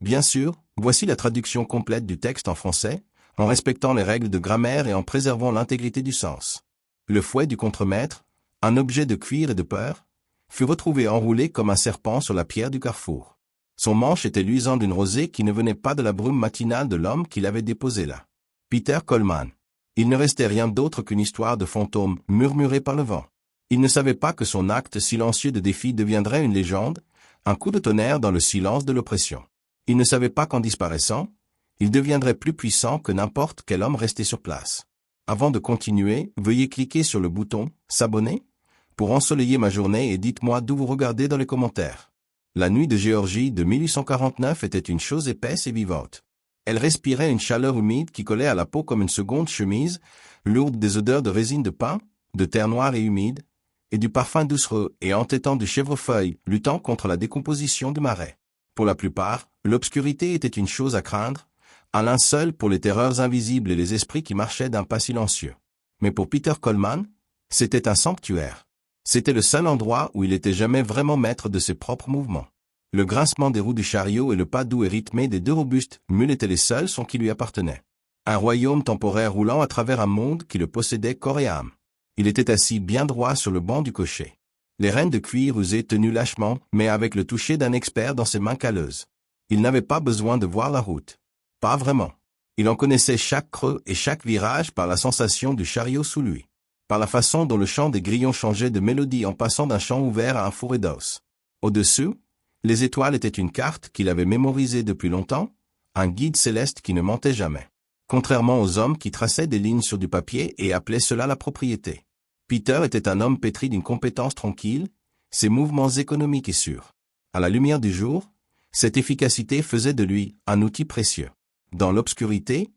Bien sûr, voici la traduction complète du texte en français, en respectant les règles de grammaire et en préservant l'intégrité du sens. Le fouet du contremaître, un objet de cuir et de peur, fut retrouvé enroulé comme un serpent sur la pierre du carrefour. Son manche était luisant d'une rosée qui ne venait pas de la brume matinale de l'homme qui l'avait déposé là. Peter Coleman. Il ne restait rien d'autre qu'une histoire de fantôme murmurée par le vent. Il ne savait pas que son acte silencieux de défi deviendrait une légende, un coup de tonnerre dans le silence de l'oppression. Il ne savait pas qu'en disparaissant, il deviendrait plus puissant que n'importe quel homme resté sur place. Avant de continuer, veuillez cliquer sur le bouton « S'abonner » pour ensoleiller ma journée et dites-moi d'où vous regardez dans les commentaires. La nuit de Géorgie de 1849 était une chose épaisse et vivante. Elle respirait une chaleur humide qui collait à la peau comme une seconde chemise, lourde des odeurs de résine de pin, de terre noire et humide, et du parfum doucereux et entêtant du chèvrefeuille, luttant contre la décomposition du marais. Pour la plupart, l'obscurité était une chose à craindre, un linceul pour les terreurs invisibles et les esprits qui marchaient d'un pas silencieux. Mais pour Peter Coleman, c'était un sanctuaire. C'était le seul endroit où il était jamais vraiment maître de ses propres mouvements. Le grincement des roues du chariot et le pas doux et rythmé des deux robustes mules étaient les seuls sons qui lui appartenaient. Un royaume temporaire roulant à travers un monde qui le possédait corps et âme. Il était assis bien droit sur le banc du cocher. Les rênes de cuir usé tenues lâchement, mais avec le toucher d'un expert dans ses mains calleuses. Il n'avait pas besoin de voir la route. Pas vraiment. Il en connaissait chaque creux et chaque virage par la sensation du chariot sous lui. Par la façon dont le chant des grillons changeait de mélodie en passant d'un champ ouvert à un fourré d'os. Au-dessus, les étoiles étaient une carte qu'il avait mémorisée depuis longtemps, un guide céleste qui ne mentait jamais. Contrairement aux hommes qui traçaient des lignes sur du papier et appelaient cela la propriété. Peter était un homme pétri d'une compétence tranquille, ses mouvements économiques et sûrs. À la lumière du jour, cette efficacité faisait de lui un outil précieux. Dans l'obscurité,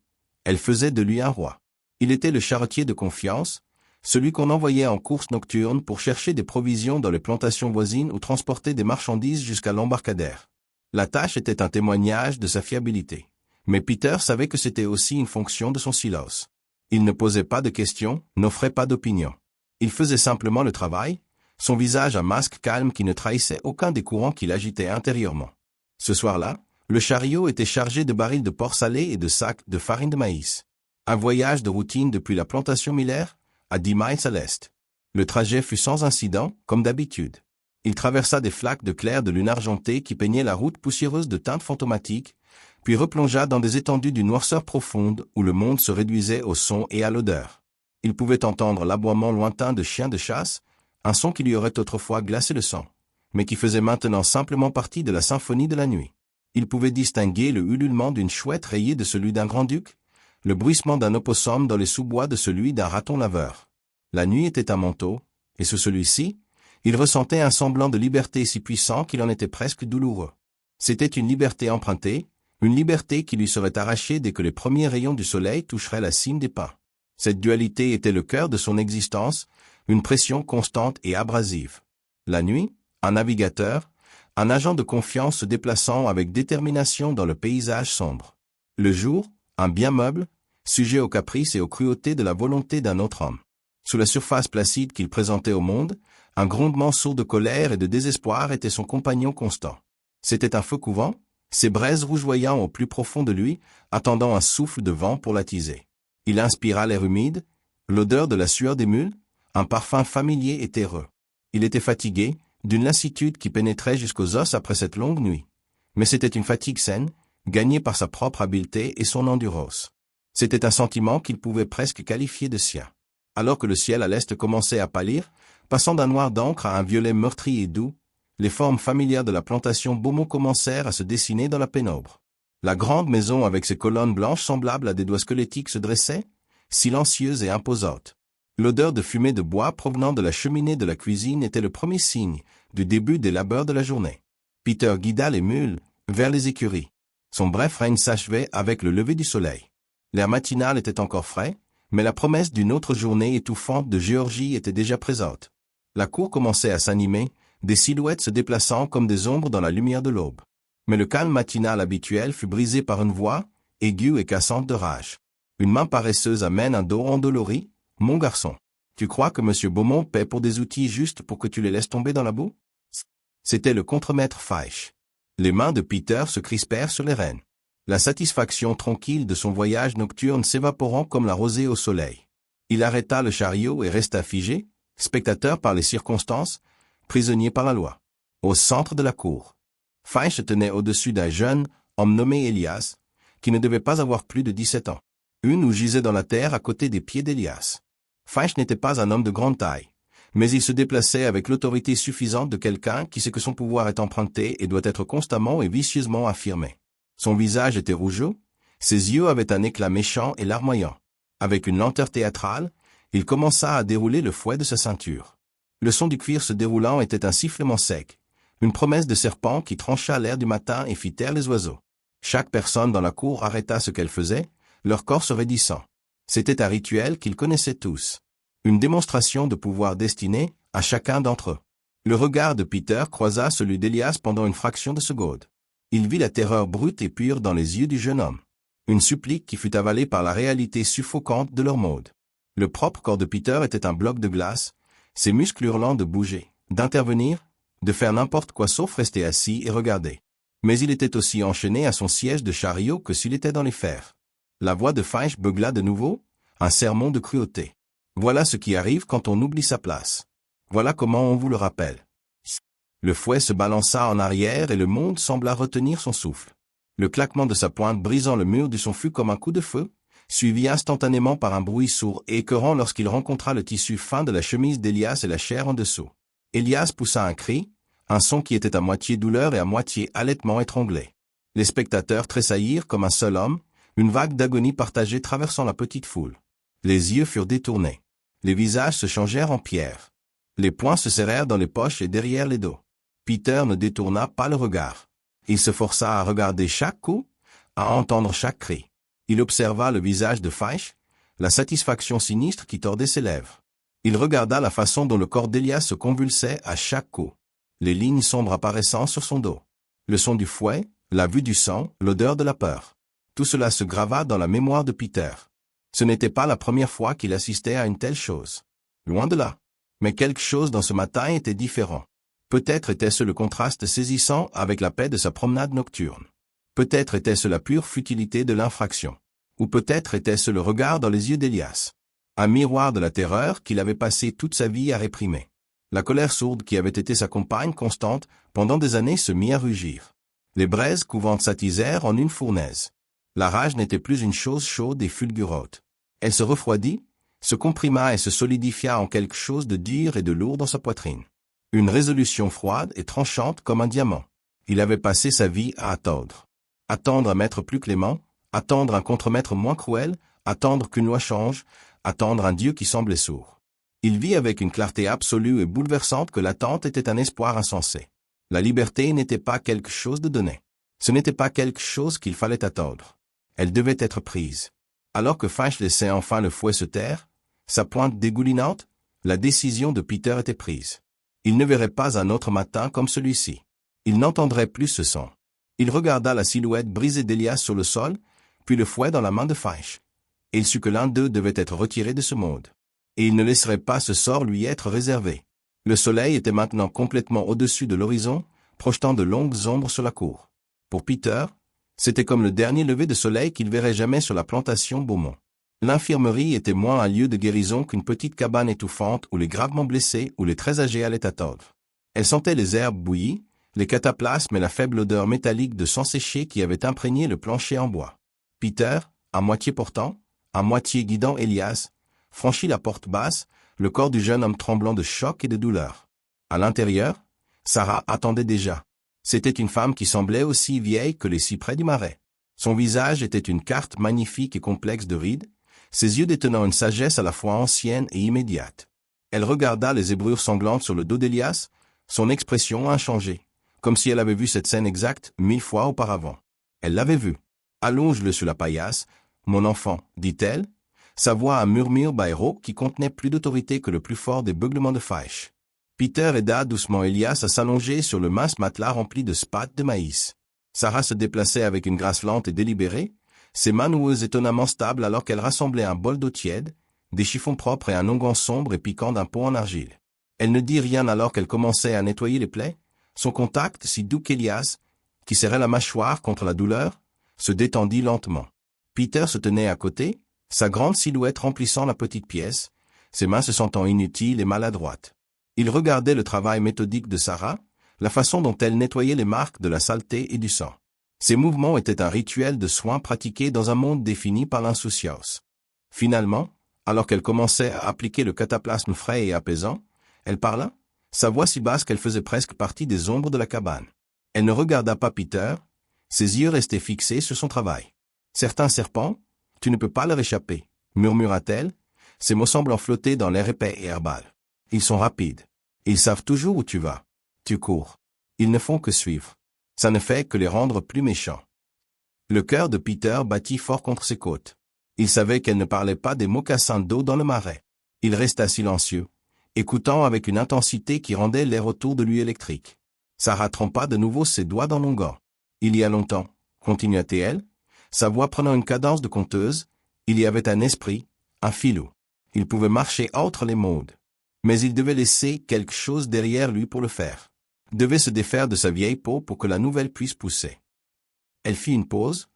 elle faisait de lui un roi. Il était le charretier de confiance, celui qu'on envoyait en course nocturne pour chercher des provisions dans les plantations voisines ou transporter des marchandises jusqu'à l'embarcadère. La tâche était un témoignage de sa fiabilité. Mais Peter savait que c'était aussi une fonction de son silence. Il ne posait pas de questions, n'offrait pas d'opinion. Il faisait simplement le travail, son visage un masque calme qui ne trahissait aucun des courants qui l'agitaient intérieurement. Ce soir-là, le chariot était chargé de barils de porc salé et de sacs de farine de maïs. Un voyage de routine depuis la plantation Miller, à 10 miles à l'est. Le trajet fut sans incident, comme d'habitude. Il traversa des flaques de clair de lune argentée qui peignaient la route poussiéreuse de teintes fantomatiques, puis replongea dans des étendues d'une noirceur profonde où le monde se réduisait au son et à l'odeur. Il pouvait entendre l'aboiement lointain de chiens de chasse, un son qui lui aurait autrefois glacé le sang, mais qui faisait maintenant simplement partie de la symphonie de la nuit. Il pouvait distinguer le ululement d'une chouette rayé de celui d'un grand-duc, le bruissement d'un opossum dans les sous-bois de celui d'un raton laveur. La nuit était un manteau, et sous celui-ci, il ressentait un semblant de liberté si puissant qu'il en était presque douloureux. C'était une liberté empruntée, une liberté qui lui serait arrachée dès que les premiers rayons du soleil toucheraient la cime des pins. Cette dualité était le cœur de son existence, une pression constante et abrasive. La nuit, un navigateur, un agent de confiance se déplaçant avec détermination dans le paysage sombre. Le jour, un bien meuble, sujet aux caprices et aux cruautés de la volonté d'un autre homme. Sous la surface placide qu'il présentait au monde, un grondement sourd de colère et de désespoir était son compagnon constant. C'était un feu couvant, ses braises rougeoyant au plus profond de lui, attendant un souffle de vent pour l'attiser. Il inspira l'air humide, l'odeur de la sueur des mules, un parfum familier et terreux. Il était fatigué, d'une lassitude qui pénétrait jusqu'aux os après cette longue nuit. Mais c'était une fatigue saine, gagnée par sa propre habileté et son endurance. C'était un sentiment qu'il pouvait presque qualifier de sien. Alors que le ciel à l'est commençait à pâlir, passant d'un noir d'encre à un violet meurtri et doux, les formes familières de la plantation Beaumont commencèrent à se dessiner dans la pénombre. La grande maison avec ses colonnes blanches semblables à des doigts squelettiques se dressait, silencieuse et imposante. L'odeur de fumée de bois provenant de la cheminée de la cuisine était le premier signe du début des labeurs de la journée. Peter guida les mules vers les écuries. Son bref règne s'achevait avec le lever du soleil. L'air matinal était encore frais, mais la promesse d'une autre journée étouffante de Géorgie était déjà présente. La cour commençait à s'animer, des silhouettes se déplaçant comme des ombres dans la lumière de l'aube. Mais le calme matinal habituel fut brisé par une voix, aiguë et cassante de rage. Une main paresseuse amène un dos endolori. « Mon garçon, tu crois que M. Beaumont paie pour des outils juste pour que tu les laisses tomber dans la boue ?» C'était le contremaître Feisch. Les mains de Peter se crispèrent sur les rênes. La satisfaction tranquille de son voyage nocturne s'évaporant comme la rosée au soleil. Il arrêta le chariot et resta figé, spectateur par les circonstances, prisonnier par la loi. Au centre de la cour, Finch se tenait au-dessus d'un jeune homme nommé Elias, qui ne devait pas avoir plus de 17 ans. Une ou gisait dans la terre à côté des pieds d'Elias. Finch n'était pas un homme de grande taille, mais il se déplaçait avec l'autorité suffisante de quelqu'un qui sait que son pouvoir est emprunté et doit être constamment et vicieusement affirmé. Son visage était rougeau, ses yeux avaient un éclat méchant et larmoyant. Avec une lenteur théâtrale, il commença à dérouler le fouet de sa ceinture. Le son du cuir se déroulant était un sifflement sec, une promesse de serpent qui trancha l'air du matin et fit taire les oiseaux. Chaque personne dans la cour arrêta ce qu'elle faisait, leur corps se raidissant. C'était un rituel qu'ils connaissaient tous. Une démonstration de pouvoir destinée à chacun d'entre eux. Le regard de Peter croisa celui d'Elias pendant une fraction de seconde. Il vit la terreur brute et pure dans les yeux du jeune homme. Une supplique qui fut avalée par la réalité suffocante de leur mode. Le propre corps de Peter était un bloc de glace, ses muscles hurlant de bouger, d'intervenir, de faire n'importe quoi sauf rester assis et regarder. Mais il était aussi enchaîné à son siège de chariot que s'il était dans les fers. La voix de Finch beugla de nouveau, un sermon de cruauté. Voilà ce qui arrive quand on oublie sa place. Voilà comment on vous le rappelle. Le fouet se balança en arrière et le monde sembla retenir son souffle. Le claquement de sa pointe brisant le mur du son fut comme un coup de feu, suivi instantanément par un bruit sourd et écœurant lorsqu'il rencontra le tissu fin de la chemise d'Elias et la chair en dessous. Elias poussa un cri, un son qui était à moitié douleur et à moitié halètement étranglé. Les spectateurs tressaillirent comme un seul homme, une vague d'agonie partagée traversant la petite foule. Les yeux furent détournés. Les visages se changèrent en pierre. Les poings se serrèrent dans les poches et derrière les dos. Peter ne détourna pas le regard. Il se força à regarder chaque coup, à entendre chaque cri. Il observa le visage de Finch, la satisfaction sinistre qui tordait ses lèvres. Il regarda la façon dont le corps d'Elias se convulsait à chaque coup. Les lignes sombres apparaissant sur son dos. Le son du fouet, la vue du sang, l'odeur de la peur. Tout cela se grava dans la mémoire de Peter. Ce n'était pas la première fois qu'il assistait à une telle chose. Loin de là. Mais quelque chose dans ce matin était différent. Peut-être était-ce le contraste saisissant avec la paix de sa promenade nocturne. Peut-être était-ce la pure futilité de l'infraction. Ou peut-être était-ce le regard dans les yeux d'Elias. Un miroir de la terreur qu'il avait passé toute sa vie à réprimer. La colère sourde qui avait été sa compagne constante pendant des années se mit à rugir. Les braises couvantes s'attisèrent en une fournaise. La rage n'était plus une chose chaude et fulgurante. Elle se refroidit, se comprima et se solidifia en quelque chose de dur et de lourd dans sa poitrine. Une résolution froide et tranchante comme un diamant. Il avait passé sa vie à attendre. Attendre un maître plus clément, attendre un contremaître moins cruel, attendre qu'une loi change, attendre un Dieu qui semblait sourd. Il vit avec une clarté absolue et bouleversante que l'attente était un espoir insensé. La liberté n'était pas quelque chose de donné. Ce n'était pas quelque chose qu'il fallait attendre. Elle devait être prise. Alors que Finch laissait enfin le fouet se taire, sa pointe dégoulinante, la décision de Peter était prise. Il ne verrait pas un autre matin comme celui-ci. Il n'entendrait plus ce son. Il regarda la silhouette brisée d'Elias sur le sol, puis le fouet dans la main de Finch. Et il sut que l'un d'eux devait être retiré de ce monde. Et il ne laisserait pas ce sort lui être réservé. Le soleil était maintenant complètement au-dessus de l'horizon, projetant de longues ombres sur la cour. Pour Peter, c'était comme le dernier lever de soleil qu'il verrait jamais sur la plantation Beaumont. L'infirmerie était moins un lieu de guérison qu'une petite cabane étouffante où les gravement blessés ou les très âgés allaient attendre. Elle sentait les herbes bouillies, les cataplasmes et la faible odeur métallique de sang séché qui avait imprégné le plancher en bois. Peter, à moitié portant, à moitié guidant Elias, franchit la porte basse, le corps du jeune homme tremblant de choc et de douleur. À l'intérieur, Sarah attendait déjà. C'était une femme qui semblait aussi vieille que les cyprès du marais. Son visage était une carte magnifique et complexe de rides, ses yeux détenant une sagesse à la fois ancienne et immédiate. Elle regarda les zébrures sanglantes sur le dos d'Elias, son expression inchangée, comme si elle avait vu cette scène exacte 1000 fois auparavant. Elle l'avait vu. Allonge-le sur la paillasse, mon enfant, dit-elle, sa voix un murmure baïro qui contenait plus d'autorité que le plus fort des beuglements de Finch. Peter aida doucement Elias à s'allonger sur le mince matelas rempli de spattes de maïs. Sarah se déplaçait avec une grâce lente et délibérée, ses mains noueuses étonnamment stables alors qu'elle rassemblait un bol d'eau tiède, des chiffons propres et un onguent sombre et piquant d'un pot en argile. Elle ne dit rien alors qu'elle commençait à nettoyer les plaies, son contact si doux qu'Elias, qui serrait la mâchoire contre la douleur, se détendit lentement. Peter se tenait à côté, sa grande silhouette remplissant la petite pièce, ses mains se sentant inutiles et maladroites. Il regardait le travail méthodique de Sarah, la façon dont elle nettoyait les marques de la saleté et du sang. Ces mouvements étaient un rituel de soins pratiqué dans un monde défini par l'insouciance. Finalement, alors qu'elle commençait à appliquer le cataplasme frais et apaisant, elle parla, sa voix si basse qu'elle faisait presque partie des ombres de la cabane. Elle ne regarda pas Peter, ses yeux restaient fixés sur son travail. « Certains serpents, tu ne peux pas leur échapper, » murmura-t-elle, ses mots semblant flotter dans l'air épais et herbal. « Ils sont rapides. Ils savent toujours où tu vas. Tu cours. Ils ne font que suivre. Ça ne fait que les rendre plus méchants. » Le cœur de Peter battit fort contre ses côtes. Il savait qu'elle ne parlait pas des mocassins d'eau dans le marais. Il resta silencieux, écoutant avec une intensité qui rendait l'air autour de lui électrique. Sarah trempa de nouveau ses doigts dans l'onguent. « Il y a longtemps, » continua-t-elle, sa voix prenant une cadence de conteuse, il y avait un esprit, un filou. Il pouvait marcher outre les modes. Mais il devait laisser quelque chose derrière lui pour le faire. Il devait se défaire de sa vieille peau pour que la nouvelle puisse pousser. Elle fit une pause,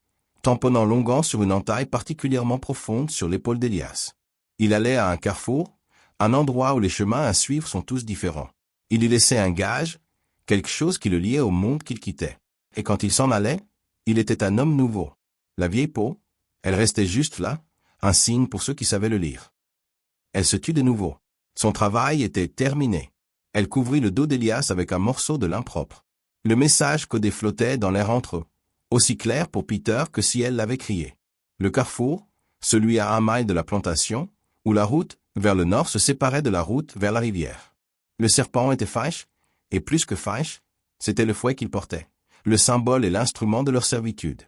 tamponnant l'onguent sur une entaille particulièrement profonde sur l'épaule d'Elias. Il allait à un carrefour, un endroit où les chemins à suivre sont tous différents. Il y laissait un gage, quelque chose qui le liait au monde qu'il quittait. Et quand il s'en allait, il était un homme nouveau. La vieille peau, elle restait juste là, un signe pour ceux qui savaient le lire. Elle se tut de nouveau. Son travail était terminé. Elle couvrit le dos d'Elias avec un morceau de lin propre. Le message codé flottait dans l'air entre eux, aussi clair pour Peter que si elle l'avait crié. Le carrefour, celui à 1 mile de la plantation, où la route vers le nord se séparait de la route vers la rivière. Le serpent était Faish, et plus que Faish, c'était le fouet qu'il portait, le symbole et l'instrument de leur servitude.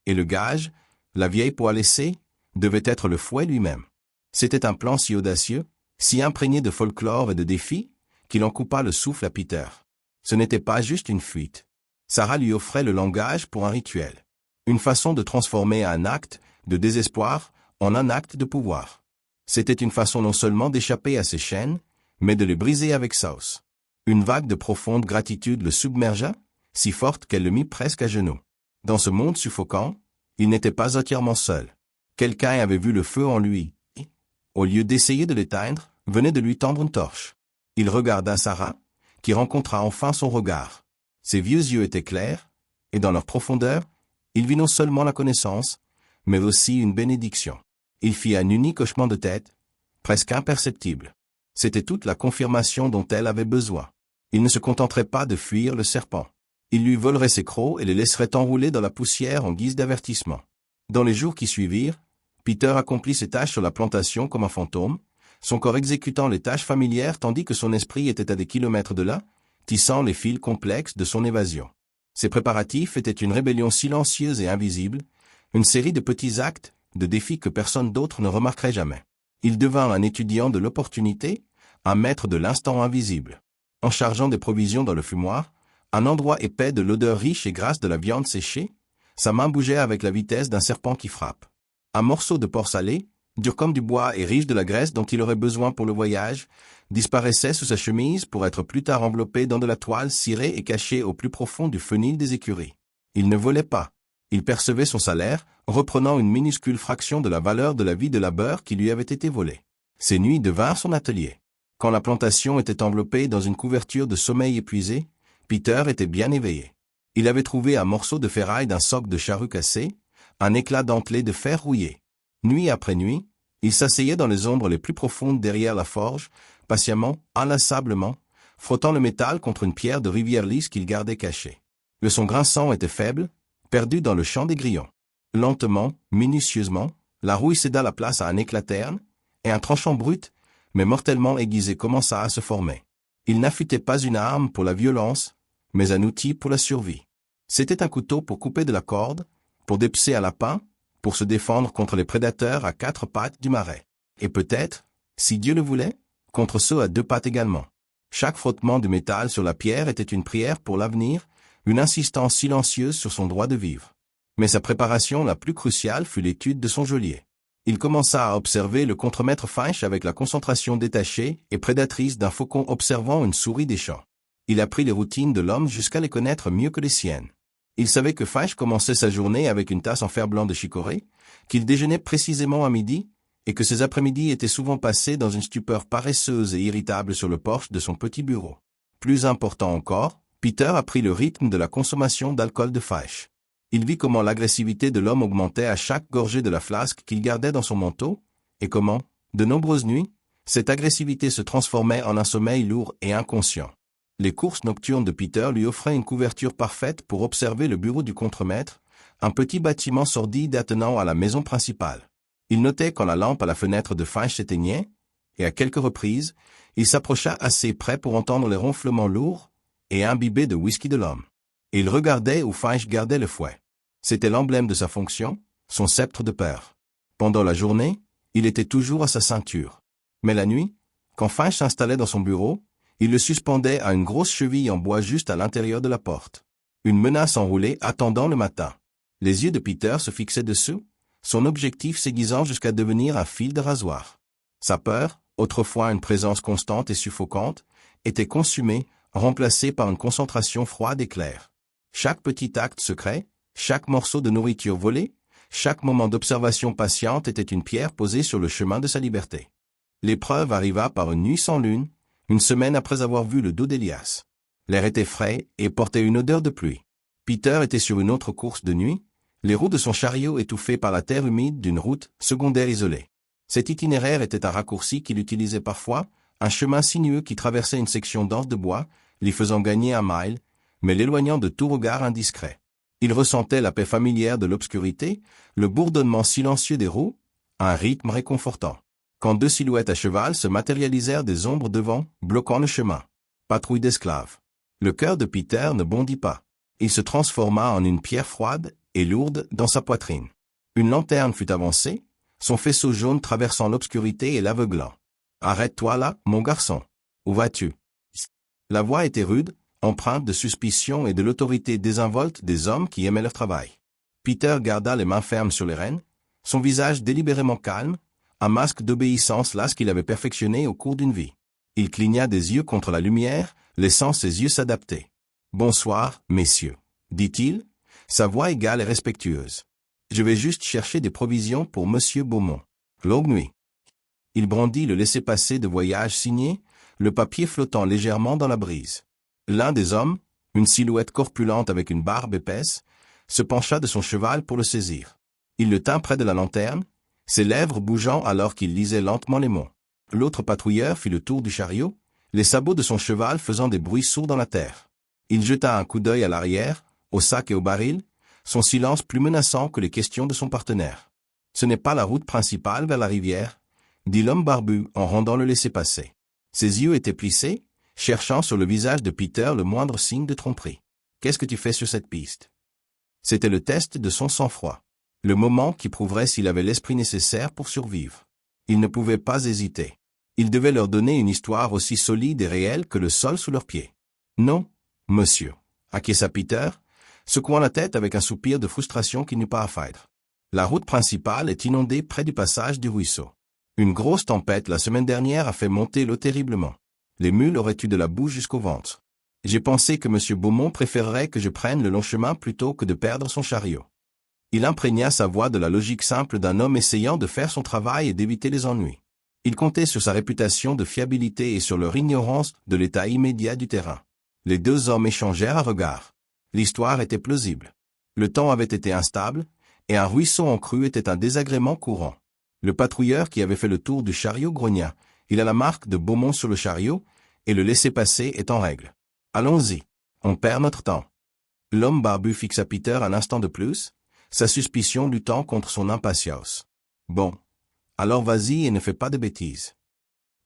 Et le gage, la vieille peau à laisser, devait être le fouet lui-même. C'était un plan si audacieux, si imprégné de folklore et de défis, qu'il en coupa le souffle à Peter. Ce n'était pas juste une fuite. Sarah lui offrait le langage pour un rituel. Une façon de transformer un acte de désespoir en un acte de pouvoir. C'était une façon non seulement d'échapper à ses chaînes, mais de les briser avec sauce. Une vague de profonde gratitude le submergea, si forte qu'elle le mit presque à genoux. Dans ce monde suffocant, il n'était pas entièrement seul. Quelqu'un avait vu le feu en lui, et, au lieu d'essayer de l'éteindre, venait de lui tendre une torche. Il regarda Sarah, qui rencontra enfin son regard. Ses vieux yeux étaient clairs, et dans leur profondeur, il vit non seulement la connaissance, mais aussi une bénédiction. Il fit un unique hochement de tête, presque imperceptible. C'était toute la confirmation dont elle avait besoin. Il ne se contenterait pas de fuir le serpent. Il lui volerait ses crocs et les laisserait enrouler dans la poussière en guise d'avertissement. Dans les jours qui suivirent, Peter accomplit ses tâches sur la plantation comme un fantôme, son corps exécutant les tâches familières tandis que son esprit était à des kilomètres de là, tissant les fils complexes de son évasion. Ses préparatifs étaient une rébellion silencieuse et invisible, une série de petits actes, de défis que personne d'autre ne remarquerait jamais. Il devint un étudiant de l'opportunité, un maître de l'instant invisible. En chargeant des provisions dans le fumoir, un endroit épais de l'odeur riche et grasse de la viande séchée, sa main bougeait avec la vitesse d'un serpent qui frappe. Un morceau de porc salé, dur comme du bois et riche de la graisse dont il aurait besoin pour le voyage, disparaissait sous sa chemise pour être plus tard enveloppé dans de la toile cirée et caché au plus profond du fenil des écuries. Il ne volait pas. Il percevait son salaire, reprenant une minuscule fraction de la valeur de la vie de labeur qui lui avait été volée. Ses nuits devinrent son atelier. Quand la plantation était enveloppée dans une couverture de sommeil épuisé, Peter était bien éveillé. Il avait trouvé un morceau de ferraille d'un soc de charrue cassé, un éclat dentelé de fer rouillé. Nuit après nuit, il s'asseyait dans les ombres les plus profondes derrière la forge, patiemment, inlassablement, frottant le métal contre une pierre de rivière lisse qu'il gardait cachée. Le son grinçant était faible, perdu dans le chant des grillons. Lentement, minutieusement, la rouille céda la place à un éclat terne, et un tranchant brut, mais mortellement aiguisé commença à se former. Il n'affûtait pas une arme pour la violence, mais un outil pour la survie. C'était un couteau pour couper de la corde, pour dépecer un lapin, pour se défendre contre les prédateurs à 4 pattes du marais. Et peut-être, si Dieu le voulait, contre ceux à 2 pattes également. Chaque frottement du métal sur la pierre était une prière pour l'avenir, une insistance silencieuse sur son droit de vivre. Mais sa préparation la plus cruciale fut l'étude de son geôlier. Il commença à observer le contremaître Faish avec la concentration détachée et prédatrice d'un faucon observant une souris des champs. Il apprit les routines de l'homme jusqu'à les connaître mieux que les siennes. Il savait que Faish commençait sa journée avec une tasse en fer-blanc de chicorée, qu'il déjeunait précisément à midi, et que ses après-midi étaient souvent passés dans une stupeur paresseuse et irritable sur le porche de son petit bureau. Plus important encore, Peter apprit le rythme de la consommation d'alcool de Faish. Il vit comment l'agressivité de l'homme augmentait à chaque gorgée de la flasque qu'il gardait dans son manteau, et comment, de nombreuses nuits, cette agressivité se transformait en un sommeil lourd et inconscient. Les courses nocturnes de Peter lui offraient une couverture parfaite pour observer le bureau du contremaître, un petit bâtiment sordide attenant à la maison principale. Il notait quand la lampe à la fenêtre de Faish s'éteignait, et à quelques reprises, il s'approcha assez près pour entendre les ronflements lourds et imbibés de whisky de l'homme. Et il regardait où Faish gardait le fouet. C'était l'emblème de sa fonction, son sceptre de père. Pendant la journée, il était toujours à sa ceinture. Mais la nuit, quand Faish s'installait dans son bureau, il le suspendait à une grosse cheville en bois juste à l'intérieur de la porte. Une menace enroulée attendant le matin. Les yeux de Peter se fixaient dessous, son objectif s'aiguisant jusqu'à devenir un fil de rasoir. Sa peur, autrefois une présence constante et suffocante, était consumée, remplacée par une concentration froide et claire. Chaque petit acte secret, chaque morceau de nourriture volé, chaque moment d'observation patiente était une pierre posée sur le chemin de sa liberté. L'épreuve arriva par une nuit sans lune, une semaine après avoir vu le dos d'Elias. L'air était frais et portait une odeur de pluie. Peter était sur une autre course de nuit, les roues de son chariot étouffées par la terre humide d'une route secondaire isolée. Cet itinéraire était un raccourci qu'il utilisait parfois, un chemin sinueux qui traversait une section dense de bois, l'y faisant gagner 1 mile, mais l'éloignant de tout regard indiscret. Il ressentait la paix familière de l'obscurité, le bourdonnement silencieux des roues, un rythme réconfortant. Quand 2 silhouettes à cheval se matérialisèrent des ombres devant, bloquant le chemin. Patrouille d'esclaves. Le cœur de Peter ne bondit pas. Il se transforma en une pierre froide et lourde dans sa poitrine. Une lanterne fut avancée, son faisceau jaune traversant l'obscurité et l'aveuglant. « Arrête-toi là, mon garçon. Où vas-tu » La voix était rude, empreinte de suspicion et de l'autorité désinvolte des hommes qui aimaient leur travail. Peter garda les mains fermes sur les rênes, son visage délibérément calme, un masque d'obéissance las qu'il avait perfectionné au cours d'une vie. Il cligna des yeux contre la lumière, laissant ses yeux s'adapter. « Bonsoir, messieurs, » dit-il, sa voix égale et respectueuse. « Je vais juste chercher des provisions pour Monsieur Beaumont. Longue nuit. » Il brandit le laissez-passer de voyage signé, le papier flottant légèrement dans la brise. L'un des hommes, une silhouette corpulente avec une barbe épaisse, se pencha de son cheval pour le saisir. Il le tint près de la lanterne, ses lèvres bougeant alors qu'il lisait lentement les mots. L'autre patrouilleur fit le tour du chariot, les sabots de son cheval faisant des bruits sourds dans la terre. Il jeta un coup d'œil à l'arrière, au sac et au baril, son silence plus menaçant que les questions de son partenaire. « Ce n'est pas la route principale vers la rivière », dit l'homme barbu en rendant le laissez-passer. Ses yeux étaient plissés, cherchant sur le visage de Peter le moindre signe de tromperie. « Qu'est-ce que tu fais sur cette piste ?» C'était le test de son sang-froid. Le moment qui prouverait s'il avait l'esprit nécessaire pour survivre. Il ne pouvait pas hésiter. Il devait leur donner une histoire aussi solide et réelle que le sol sous leurs pieds. « Non, monsieur », acquiesça Peter, secouant la tête avec un soupir de frustration qui n'eut pas à feindre. La route principale est inondée près du passage du ruisseau. Une grosse tempête la semaine dernière a fait monter l'eau terriblement. Les mules auraient eu de la boue jusqu'au ventre. J'ai pensé que Monsieur Beaumont préférerait que je prenne le long chemin plutôt que de perdre son chariot. Il imprégna sa voix de la logique simple d'un homme essayant de faire son travail et d'éviter les ennuis. Il comptait sur sa réputation de fiabilité et sur leur ignorance de l'état immédiat du terrain. Les 2 hommes échangèrent un regard. L'histoire était plausible. Le temps avait été instable, et un ruisseau en crue était un désagrément courant. Le patrouilleur qui avait fait le tour du chariot grogna. Il a la marque de Beaumont sur le chariot, et le laissez-passer est en règle. Allons-y, on perd notre temps. L'homme barbu fixa Peter un instant de plus, sa suspicion luttant contre son impatience. Bon, alors vas-y et ne fais pas de bêtises.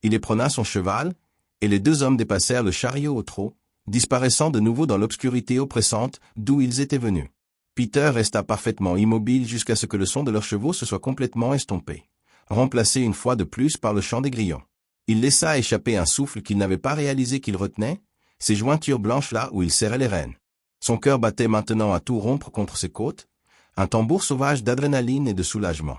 Il éprena son cheval, et les 2 hommes dépassèrent le chariot au trot, disparaissant de nouveau dans l'obscurité oppressante d'où ils étaient venus. Peter resta parfaitement immobile jusqu'à ce que le son de leurs chevaux se soit complètement estompé, remplacé une fois de plus par le chant des grillons. Il laissa échapper un souffle qu'il n'avait pas réalisé qu'il retenait, ses jointures blanches là où il serrait les rênes. Son cœur battait maintenant à tout rompre contre ses côtes, un tambour sauvage d'adrénaline et de soulagement.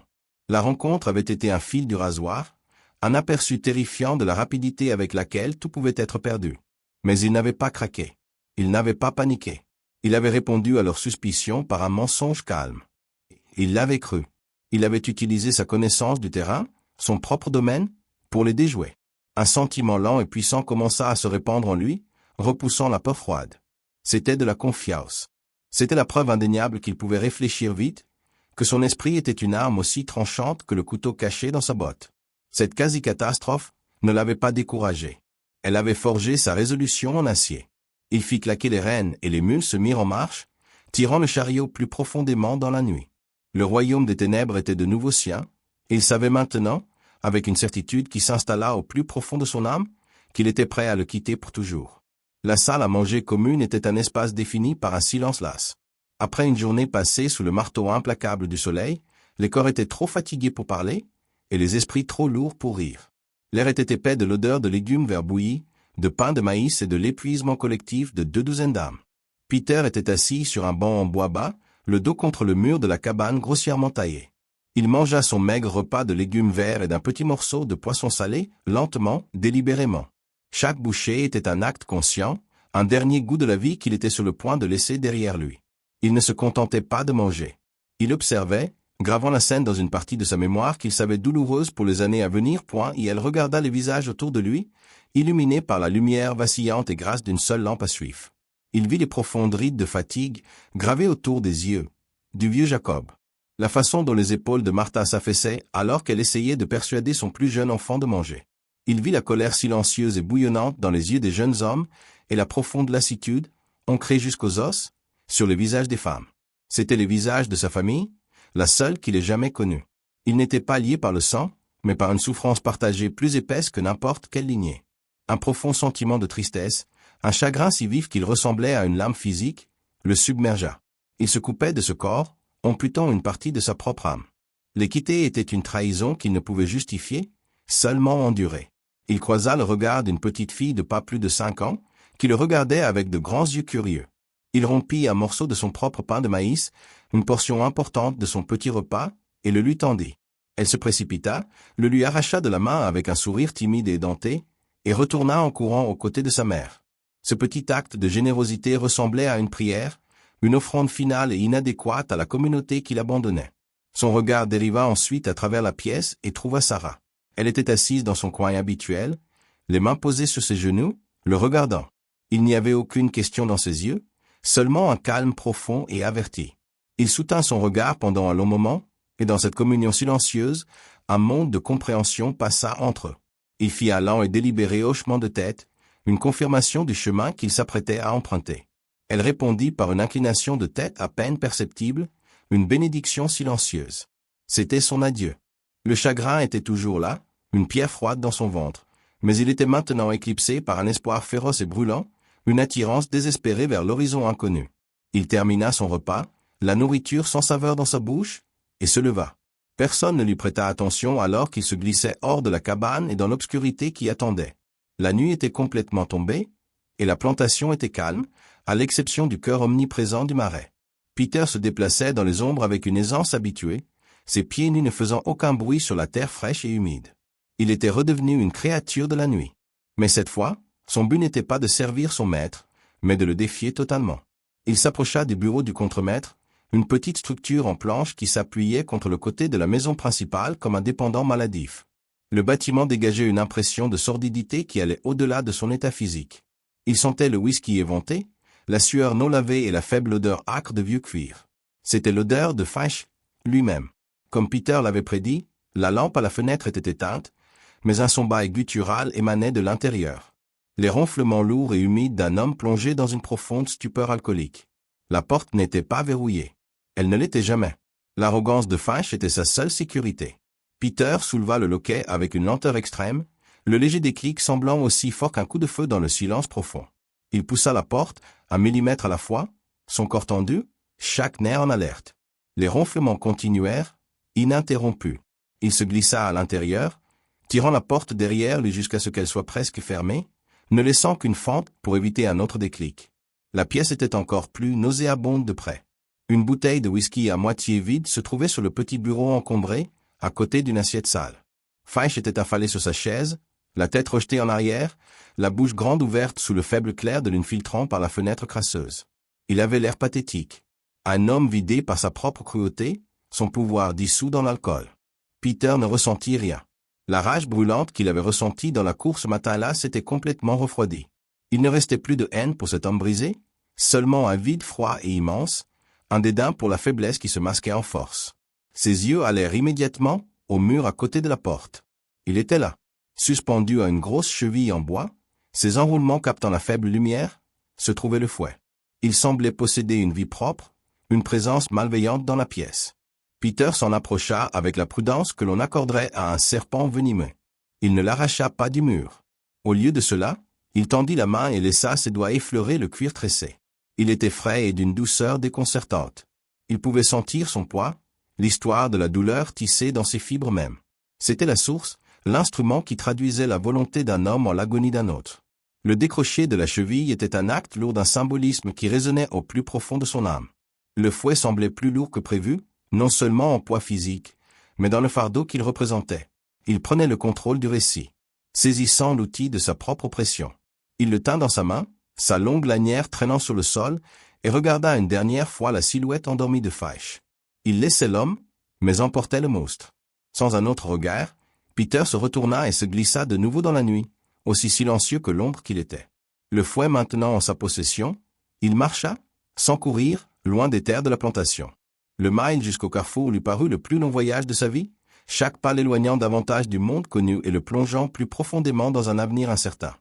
La rencontre avait été un fil du rasoir, un aperçu terrifiant de la rapidité avec laquelle tout pouvait être perdu. Mais il n'avait pas craqué. Il n'avait pas paniqué. Il avait répondu à leurs suspicions par un mensonge calme. Il l'avait cru. Il avait utilisé sa connaissance du terrain, son propre domaine, pour les déjouer. Un sentiment lent et puissant commença à se répandre en lui, repoussant la peur froide. C'était de la confiance. C'était la preuve indéniable qu'il pouvait réfléchir vite, que son esprit était une arme aussi tranchante que le couteau caché dans sa botte. Cette quasi-catastrophe ne l'avait pas découragé. Elle avait forgé sa résolution en acier. Il fit claquer les rênes et les mules se mirent en marche, tirant le chariot plus profondément dans la nuit. Le royaume des ténèbres était de nouveau sien, et il savait maintenant, avec une certitude qui s'installa au plus profond de son âme, qu'il était prêt à le quitter pour toujours. La salle à manger commune était un espace défini par un silence las. Après une journée passée sous le marteau implacable du soleil, les corps étaient trop fatigués pour parler, et les esprits trop lourds pour rire. L'air était épais de l'odeur de légumes verts bouillis, de pain de maïs et de l'épuisement collectif de 2 douzaines d'âmes. Peter était assis sur un banc en bois bas, le dos contre le mur de la cabane grossièrement taillée. Il mangea son maigre repas de légumes verts et d'un petit morceau de poisson salé, lentement, délibérément. Chaque bouchée était un acte conscient, un dernier goût de la vie qu'il était sur le point de laisser derrière lui. Il ne se contentait pas de manger. Il observait, gravant la scène dans une partie de sa mémoire qu'il savait douloureuse pour les années à venir, et elle regarda les visages autour de lui, illuminés par la lumière vacillante et grasse d'une seule lampe à suif. Il vit les profondes rides de fatigue gravées autour des yeux du vieux Jacob. La façon dont les épaules de Martha s'affaissaient alors qu'elle essayait de persuader son plus jeune enfant de manger. Il vit la colère silencieuse et bouillonnante dans les yeux des jeunes hommes et la profonde lassitude, ancrée jusqu'aux os, sur les visages des femmes. C'étaient les visages de sa famille, la seule qu'il ait jamais connue. Ils n'étaient pas liés par le sang, mais par une souffrance partagée plus épaisse que n'importe quelle lignée. Un profond sentiment de tristesse, un chagrin si vif qu'il ressemblait à une lame physique, le submergea. Il se coupait de ce corps, amputant une partie de sa propre âme. Les quitter était une trahison qu'il ne pouvait justifier, seulement endurer. Il croisa le regard d'une petite fille de pas plus de 5 ans, qui le regardait avec de grands yeux curieux. Il rompit un morceau de son propre pain de maïs, une portion importante de son petit repas, et le lui tendit. Elle se précipita, le lui arracha de la main avec un sourire timide et édenté, et retourna en courant aux côtés de sa mère. Ce petit acte de générosité ressemblait à une prière, une offrande finale et inadéquate à la communauté qu'il abandonnait. Son regard dériva ensuite à travers la pièce et trouva Sarah. Elle était assise dans son coin habituel, les mains posées sur ses genoux, le regardant. Il n'y avait aucune question dans ses yeux, seulement un calme profond et averti. Il soutint son regard pendant un long moment, et dans cette communion silencieuse, un monde de compréhension passa entre eux. Il fit un lent et délibéré hochement de tête, une confirmation du chemin qu'il s'apprêtait à emprunter. Elle répondit par une inclination de tête à peine perceptible, une bénédiction silencieuse. C'était son adieu. Le chagrin était toujours là, une pierre froide dans son ventre, mais il était maintenant éclipsé par un espoir féroce et brûlant, une attirance désespérée vers l'horizon inconnu. Il termina son repas, la nourriture sans saveur dans sa bouche, et se leva. Personne ne lui prêta attention alors qu'il se glissait hors de la cabane et dans l'obscurité qui attendait. La nuit était complètement tombée, et la plantation était calme, à l'exception du cœur omniprésent du marais. Peter se déplaçait dans les ombres avec une aisance habituée, ses pieds nus ne faisant aucun bruit sur la terre fraîche et humide. Il était redevenu une créature de la nuit. Mais cette fois, son but n'était pas de servir son maître, mais de le défier totalement. Il s'approcha du bureau du contremaître, une petite structure en planche qui s'appuyait contre le côté de la maison principale comme un dépendant maladif. Le bâtiment dégageait une impression de sordidité qui allait au-delà de son état physique. Il sentait le whisky éventé, la sueur non lavée et la faible odeur âcre de vieux cuir. C'était l'odeur de Finch lui-même. Comme Peter l'avait prédit, la lampe à la fenêtre était éteinte, mais un son bas et guttural émanait de l'intérieur. Les ronflements lourds et humides d'un homme plongé dans une profonde stupeur alcoolique. La porte n'était pas verrouillée. Elle ne l'était jamais. L'arrogance de Finch était sa seule sécurité. Peter souleva le loquet avec une lenteur extrême, le léger déclic semblant aussi fort qu'un coup de feu dans le silence profond. Il poussa la porte, 1 millimètre à la fois, son corps tendu, chaque nerf en alerte. Les ronflements continuèrent, ininterrompus. Il se glissa à l'intérieur, tirant la porte derrière lui jusqu'à ce qu'elle soit presque fermée, ne laissant qu'une fente pour éviter un autre déclic. La pièce était encore plus nauséabonde de près. Une bouteille de whisky à moitié vide se trouvait sur le petit bureau encombré, à côté d'une assiette sale. Finch était affalé sur sa chaise, la tête rejetée en arrière, la bouche grande ouverte sous le faible clair de lune filtrant par la fenêtre crasseuse. Il avait l'air pathétique. Un homme vidé par sa propre cruauté, son pouvoir dissous dans l'alcool. Peter ne ressentit rien. La rage brûlante qu'il avait ressentie dans la course ce matin-là s'était complètement refroidie. Il ne restait plus de haine pour cet homme brisé, seulement un vide froid et immense, un dédain pour la faiblesse qui se masquait en force. Ses yeux allèrent immédiatement au mur à côté de la porte. Il était là, suspendu à une grosse cheville en bois, ses enroulements captant la faible lumière, se trouvait le fouet. Il semblait posséder une vie propre, une présence malveillante dans la pièce. Peter s'en approcha avec la prudence que l'on accorderait à un serpent venimeux. Il ne l'arracha pas du mur. Au lieu de cela, il tendit la main et laissa ses doigts effleurer le cuir tressé. Il était frais et d'une douceur déconcertante. Il pouvait sentir son poids, l'histoire de la douleur tissée dans ses fibres mêmes. C'était la source, l'instrument qui traduisait la volonté d'un homme en l'agonie d'un autre. Le décrocher de la cheville était un acte lourd d'un symbolisme qui résonnait au plus profond de son âme. Le fouet semblait plus lourd que prévu, non seulement en poids physique, mais dans le fardeau qu'il représentait. Il prenait le contrôle du récit, saisissant l'outil de sa propre oppression. Il le tint dans sa main, sa longue lanière traînant sur le sol, et regarda une dernière fois la silhouette endormie de Faish. Il laissait l'homme, mais emportait le monstre. Sans un autre regard, Peter se retourna et se glissa de nouveau dans la nuit, aussi silencieux que l'ombre qu'il était. Le fouet maintenant en sa possession, il marcha, sans courir, loin des terres de la plantation. Le mile jusqu'au carrefour lui parut le plus long voyage de sa vie, chaque pas l'éloignant davantage du monde connu et le plongeant plus profondément dans un avenir incertain.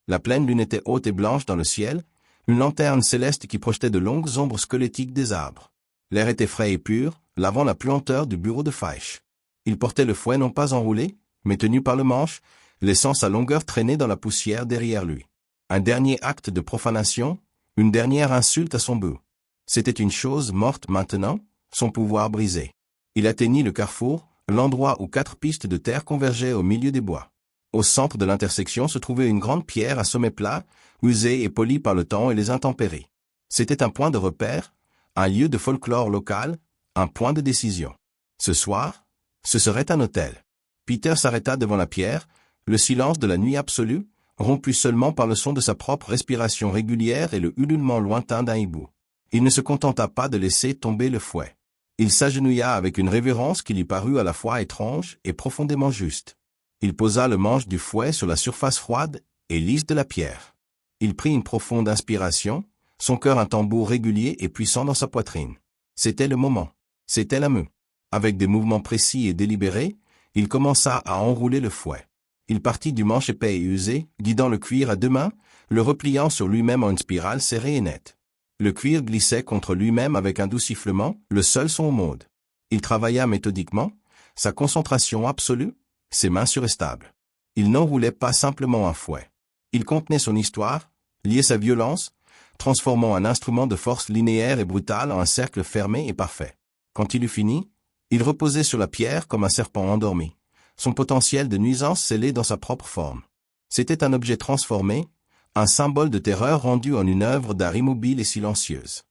La pleine lune était haute et blanche dans le ciel, une lanterne céleste qui projetait de longues ombres squelettiques des arbres. L'air était frais et pur, lavant la puanteur du bureau de Faish. Il portait le fouet non pas enroulé, mais tenu par le manche, laissant sa longueur traîner dans la poussière derrière lui. Un dernier acte de profanation, une dernière insulte à son bout. C'était une chose morte maintenant, son pouvoir brisé. Il atteignit le carrefour, l'endroit où 4 pistes de terre convergeaient au milieu des bois. Au centre de l'intersection se trouvait une grande pierre à sommet plat, usée et polie par le temps et les intempéries. C'était un point de repère, un lieu de folklore local, un point de décision. Ce soir, ce serait un hôtel. Peter s'arrêta devant la pierre, le silence de la nuit absolue, rompu seulement par le son de sa propre respiration régulière et le ululement lointain d'un hibou. Il ne se contenta pas de laisser tomber le fouet. Il s'agenouilla avec une révérence qui lui parut à la fois étrange et profondément juste. Il posa le manche du fouet sur la surface froide et lisse de la pierre. Il prit une profonde inspiration, son cœur un tambour régulier et puissant dans sa poitrine. C'était le moment. C'était la meule. Avec des mouvements précis et délibérés, il commença à enrouler le fouet. Il partit du manche épais et usé, guidant le cuir à 2 mains, le repliant sur lui-même en une spirale serrée et nette. Le cuir glissait contre lui-même avec un doux sifflement, le seul son au monde. Il travailla méthodiquement, sa concentration absolue, ses mains surestables. Il n'enroulait pas simplement un fouet. Il contenait son histoire, liait sa violence, transformant un instrument de force linéaire et brutale en un cercle fermé et parfait. Quand il eut fini, il reposait sur la pierre comme un serpent endormi, son potentiel de nuisance scellé dans sa propre forme. C'était un objet transformé, un symbole de terreur rendu en une œuvre d'art immobile et silencieuse.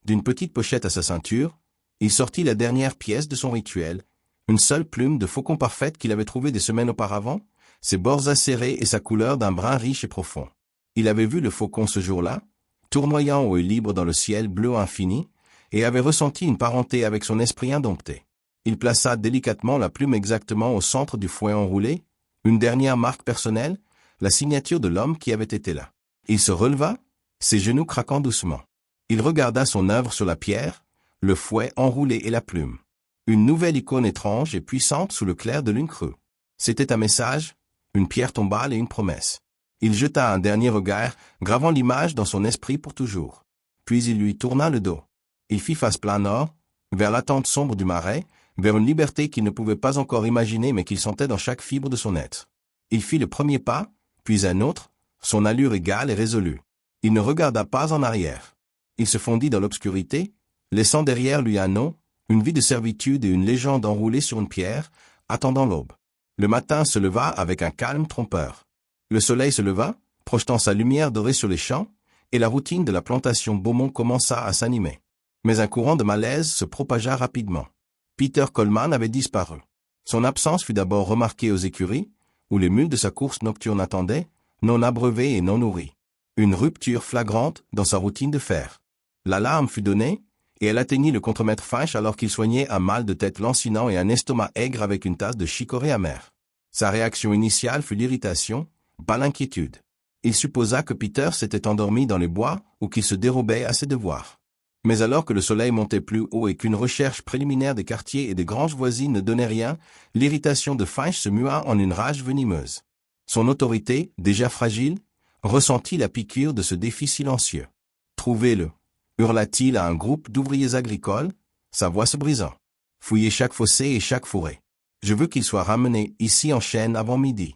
D'une petite pochette à sa ceinture, il sortit la dernière pièce de son rituel, une seule plume de faucon parfaite qu'il avait trouvée des semaines auparavant, ses bords acérés et sa couleur d'un brun riche et profond. Il avait vu le faucon ce jour-là, tournoyant au libre dans le ciel bleu infini, et avait ressenti une parenté avec son esprit indompté. Il plaça délicatement la plume exactement au centre du fouet enroulé, une dernière marque personnelle, la signature de l'homme qui avait été là. Il se releva, ses genoux craquant doucement. Il regarda son œuvre sur la pierre, le fouet enroulé et la plume. Une nouvelle icône étrange et puissante sous le clair de lune creux. C'était un message, une pierre tombale et une promesse. Il jeta un dernier regard, gravant l'image dans son esprit pour toujours. Puis il lui tourna le dos. Il fit face plein nord, vers l'attente sombre du marais, vers une liberté qu'il ne pouvait pas encore imaginer mais qu'il sentait dans chaque fibre de son être. Il fit le premier pas, puis un autre, son allure égale et résolue. Il ne regarda pas en arrière. Il se fondit dans l'obscurité, laissant derrière lui un nom, une vie de servitude et une légende enroulée sur une pierre, attendant l'aube. Le matin se leva avec un calme trompeur. Le soleil se leva, projetant sa lumière dorée sur les champs, et la routine de la plantation Beaumont commença à s'animer. Mais un courant de malaise se propagea rapidement. Peter Coleman avait disparu. Son absence fut d'abord remarquée aux écuries, où les mules de sa course nocturne attendaient, non abreuvées et non nourries. Une rupture flagrante dans sa routine de fer. L'alarme fut donnée, et elle atteignit le contremaître Fynch alors qu'il soignait un mal de tête lancinant et un estomac aigre avec une tasse de chicorée amère. Sa réaction initiale fut l'irritation, pas l'inquiétude. Il supposa que Peter s'était endormi dans les bois ou qu'il se dérobait à ses devoirs. Mais alors que le soleil montait plus haut et qu'une recherche préliminaire des quartiers et des granges voisines ne donnait rien, l'irritation de Fynch se mua en une rage venimeuse. Son autorité, déjà fragile, ressentit la piqûre de ce défi silencieux. « Trouvez-le » hurla-t-il à un groupe d'ouvriers agricoles, sa voix se brisant. « Fouillez chaque fossé et chaque fourré. Je veux qu'il soit ramené ici en chaîne avant midi. »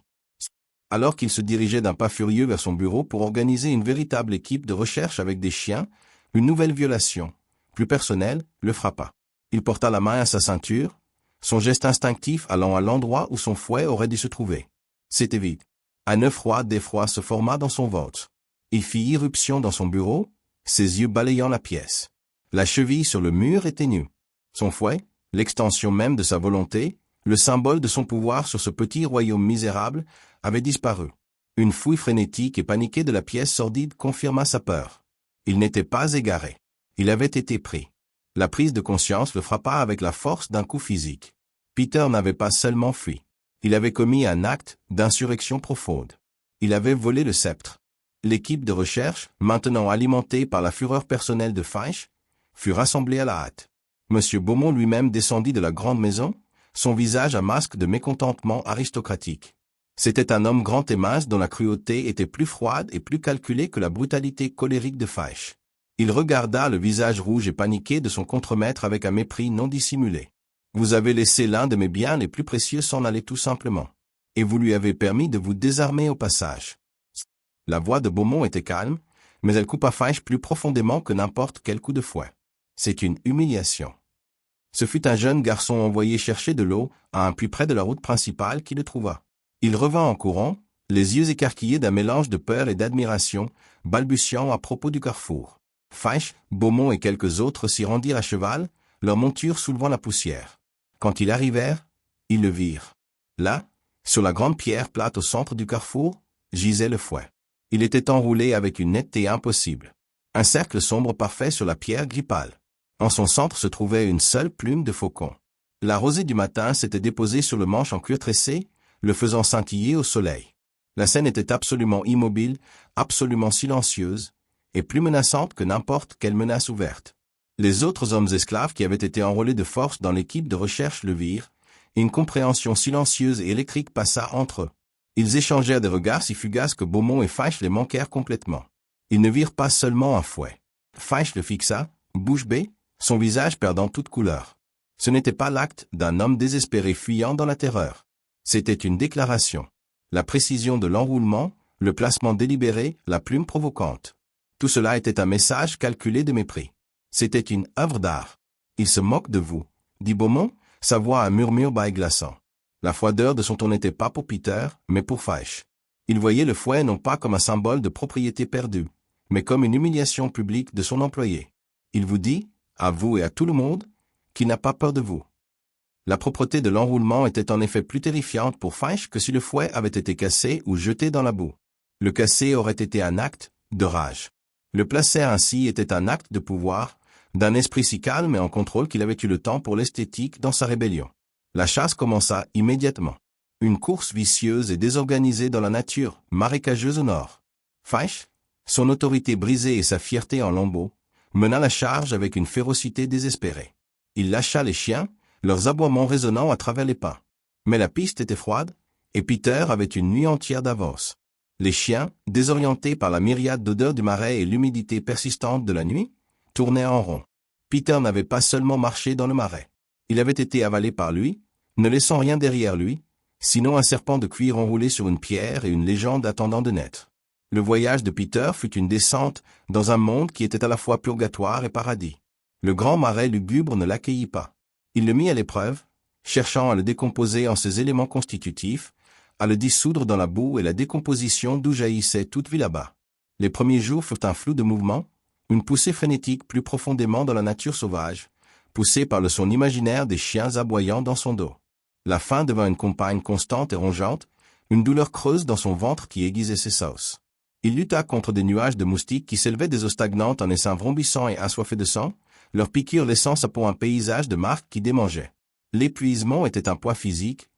Alors qu'il se dirigeait d'un pas furieux vers son bureau pour organiser une véritable équipe de recherche avec des chiens, une nouvelle violation, plus personnelle, le frappa. Il porta la main à sa ceinture, son geste instinctif allant à l'endroit où son fouet aurait dû se trouver. C'était vide. Un œuf froid d'effroi se forma dans son ventre. Il fit irruption dans son bureau, ses yeux balayant la pièce. La cheville sur le mur était nue. Son fouet, l'extension même de sa volonté, le symbole de son pouvoir sur ce petit royaume misérable, avait disparu. Une fouille frénétique et paniquée de la pièce sordide confirma sa peur. Il n'était pas égaré. Il avait été pris. La prise de conscience le frappa avec la force d'un coup physique. Peter n'avait pas seulement fui. Il avait commis un acte d'insurrection profonde. Il avait volé le sceptre. L'équipe de recherche, maintenant alimentée par la fureur personnelle de Fynch, fut rassemblée à la hâte. M. Beaumont lui-même descendit de la grande maison, son visage à masque de mécontentement aristocratique. C'était un homme grand et mince dont la cruauté était plus froide et plus calculée que la brutalité colérique de Fynch. Il regarda le visage rouge et paniqué de son contremaître avec un mépris non dissimulé. « Vous avez laissé l'un de mes biens les plus précieux s'en aller tout simplement. Et vous lui avez permis de vous désarmer au passage. » La voix de Beaumont était calme, mais elle coupa Fynch plus profondément que n'importe quel coup de fouet. C'est une humiliation. Ce fut un jeune garçon envoyé chercher de l'eau à un puits près de la route principale qui le trouva. Il revint en courant, les yeux écarquillés d'un mélange de peur et d'admiration, balbutiant à propos du carrefour. Fynch, Beaumont et quelques autres s'y rendirent à cheval, leur monture soulevant la poussière. Quand ils arrivèrent, ils le virent. Là, sur la grande pierre plate au centre du carrefour, gisait le fouet. Il était enroulé avec une netteté impossible. Un cercle sombre parfait sur la pierre gris pâle. En son centre se trouvait une seule plume de faucon. La rosée du matin s'était déposée sur le manche en cuir tressé, le faisant scintiller au soleil. La scène était absolument immobile, absolument silencieuse, et plus menaçante que n'importe quelle menace ouverte. Les autres hommes esclaves qui avaient été enrôlés de force dans l'équipe de recherche le virent, et une compréhension silencieuse et électrique passa entre eux. Ils échangèrent des regards si fugaces que Beaumont et Fynch les manquèrent complètement. Ils ne virent pas seulement un fouet. Fynch le fixa, bouche bée, son visage perdant toute couleur. Ce n'était pas l'acte d'un homme désespéré fuyant dans la terreur. C'était une déclaration. La précision de l'enroulement, le placement délibéré, la plume provocante. Tout cela était un message calculé de mépris. C'était une œuvre d'art. « Il se moque de vous », dit Beaumont, sa voix un murmure bas et glaçant. La froideur de son ton n'était pas pour Peter, mais pour Fynch. Il voyait le fouet non pas comme un symbole de propriété perdue, mais comme une humiliation publique de son employé. Il vous dit, à vous et à tout le monde, qu'il n'a pas peur de vous. La propreté de l'enroulement était en effet plus terrifiante pour Fynch que si le fouet avait été cassé ou jeté dans la boue. Le casser aurait été un acte de rage. Le placer ainsi était un acte de pouvoir, d'un esprit si calme et en contrôle qu'il avait eu le temps pour l'esthétique dans sa rébellion. La chasse commença immédiatement. Une course vicieuse et désorganisée dans la nature, marécageuse au nord. Fynch, son autorité brisée et sa fierté en lambeaux, mena la charge avec une férocité désespérée. Il lâcha les chiens, leurs aboiements résonnant à travers les pins. Mais la piste était froide, et Peter avait une nuit entière d'avance. Les chiens, désorientés par la myriade d'odeurs du marais et l'humidité persistante de la nuit, tournaient en rond. Peter n'avait pas seulement marché dans le marais. Il avait été avalé par lui, ne laissant rien derrière lui, sinon un serpent de cuir enroulé sur une pierre et une légende attendant de naître. Le voyage de Peter fut une descente dans un monde qui était à la fois purgatoire et paradis. Le grand marais lugubre ne l'accueillit pas. Il le mit à l'épreuve, cherchant à le décomposer en ses éléments constitutifs, à le dissoudre dans la boue et la décomposition d'où jaillissait toute vie là-bas. Les premiers jours furent un flou de mouvements, une poussée frénétique plus profondément dans la nature sauvage, poussée par le son imaginaire des chiens aboyant dans son dos. La faim devint une compagne constante et rongeante, une douleur creuse dans son ventre qui aiguisait ses sauces. Il lutta contre des nuages de moustiques qui s'élevaient des eaux stagnantes en essaims vrombissants et assoiffés de sang, leurs piqûres laissant sa peau un paysage de marques qui démangeait. L'épuisement était un poids physique,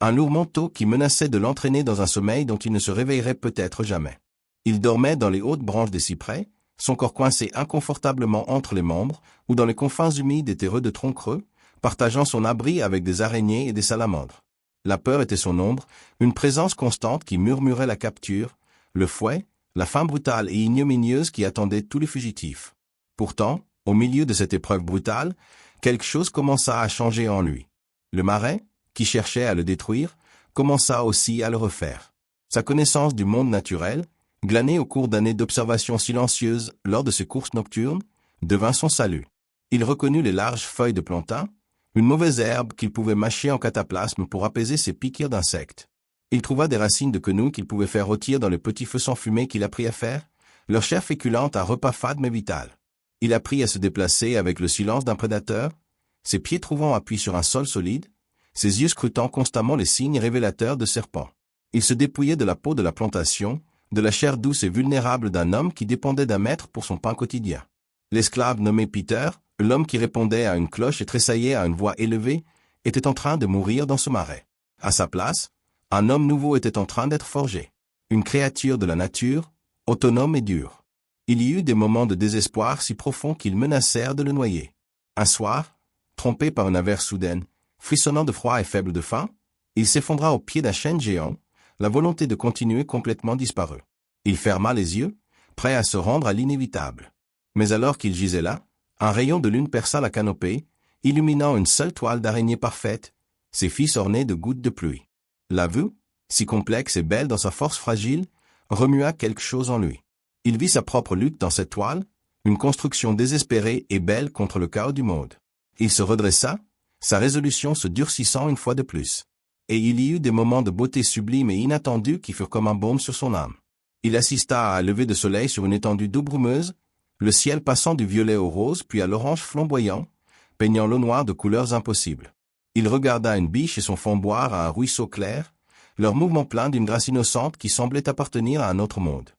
un lourd manteau qui menaçait de l'entraîner dans un sommeil dont il ne se réveillerait peut-être jamais. Il dormait dans les hautes branches des cyprès, son corps coincé inconfortablement entre les membres, ou dans les confins humides et terreux de troncs creux, partageant son abri avec des araignées et des salamandres. La peur était son ombre, une présence constante qui murmurait la capture, le fouet, la fin brutale et ignominieuse qui attendait tous les fugitifs. Pourtant, au milieu de cette épreuve brutale, quelque chose commença à changer en lui. Le marais, qui cherchait à le détruire, commença aussi à le refaire. Sa connaissance du monde naturel, glanée au cours d'années d'observation silencieuse lors de ses courses nocturnes, devint son salut. Il reconnut les larges feuilles de plantain, une mauvaise herbe qu'il pouvait mâcher en cataplasme pour apaiser ses piqûres d'insectes. Il trouva des racines de quenouille qu'il pouvait faire rôtir dans les petits feux sans fumée qu'il apprit à faire, leur chair féculente un repas fade mais vital. Il apprit à se déplacer avec le silence d'un prédateur, ses pieds trouvant appui sur un sol solide, ses yeux scrutant constamment les signes révélateurs de serpents. Il se dépouillait de la peau de la plantation, de la chair douce et vulnérable d'un homme qui dépendait d'un maître pour son pain quotidien. L'esclave nommé Peter, l'homme qui répondait à une cloche et tressaillait à une voix élevée, était en train de mourir dans ce marais. À sa place, un homme nouveau était en train d'être forgé. Une créature de la nature, autonome et dure. Il y eut des moments de désespoir si profonds qu'ils menacèrent de le noyer. Un soir, trompé par une averse soudaine, frissonnant de froid et faible de faim, il s'effondra au pied d'un chêne géant, la volonté de continuer complètement disparut. Il ferma les yeux, prêt à se rendre à l'inévitable. Mais alors qu'il gisait là, un rayon de lune perça la canopée, illuminant une seule toile d'araignée parfaite, ses fils ornés de gouttes de pluie. La vue, si complexe et belle dans sa force fragile, remua quelque chose en lui. Il vit sa propre lutte dans cette toile, une construction désespérée et belle contre le chaos du monde. Il se redressa, sa résolution se durcissant une fois de plus. Et il y eut des moments de beauté sublime et inattendue qui furent comme un baume sur son âme. Il assista à un lever de soleil sur une étendue d'eau brumeuse, le ciel passant du violet au rose puis à l'orange flamboyant, peignant l'eau noire de couleurs impossibles. Il regarda une biche et son fond boire à un ruisseau clair, leur mouvement plein d'une grâce innocente qui semblait appartenir à un autre monde.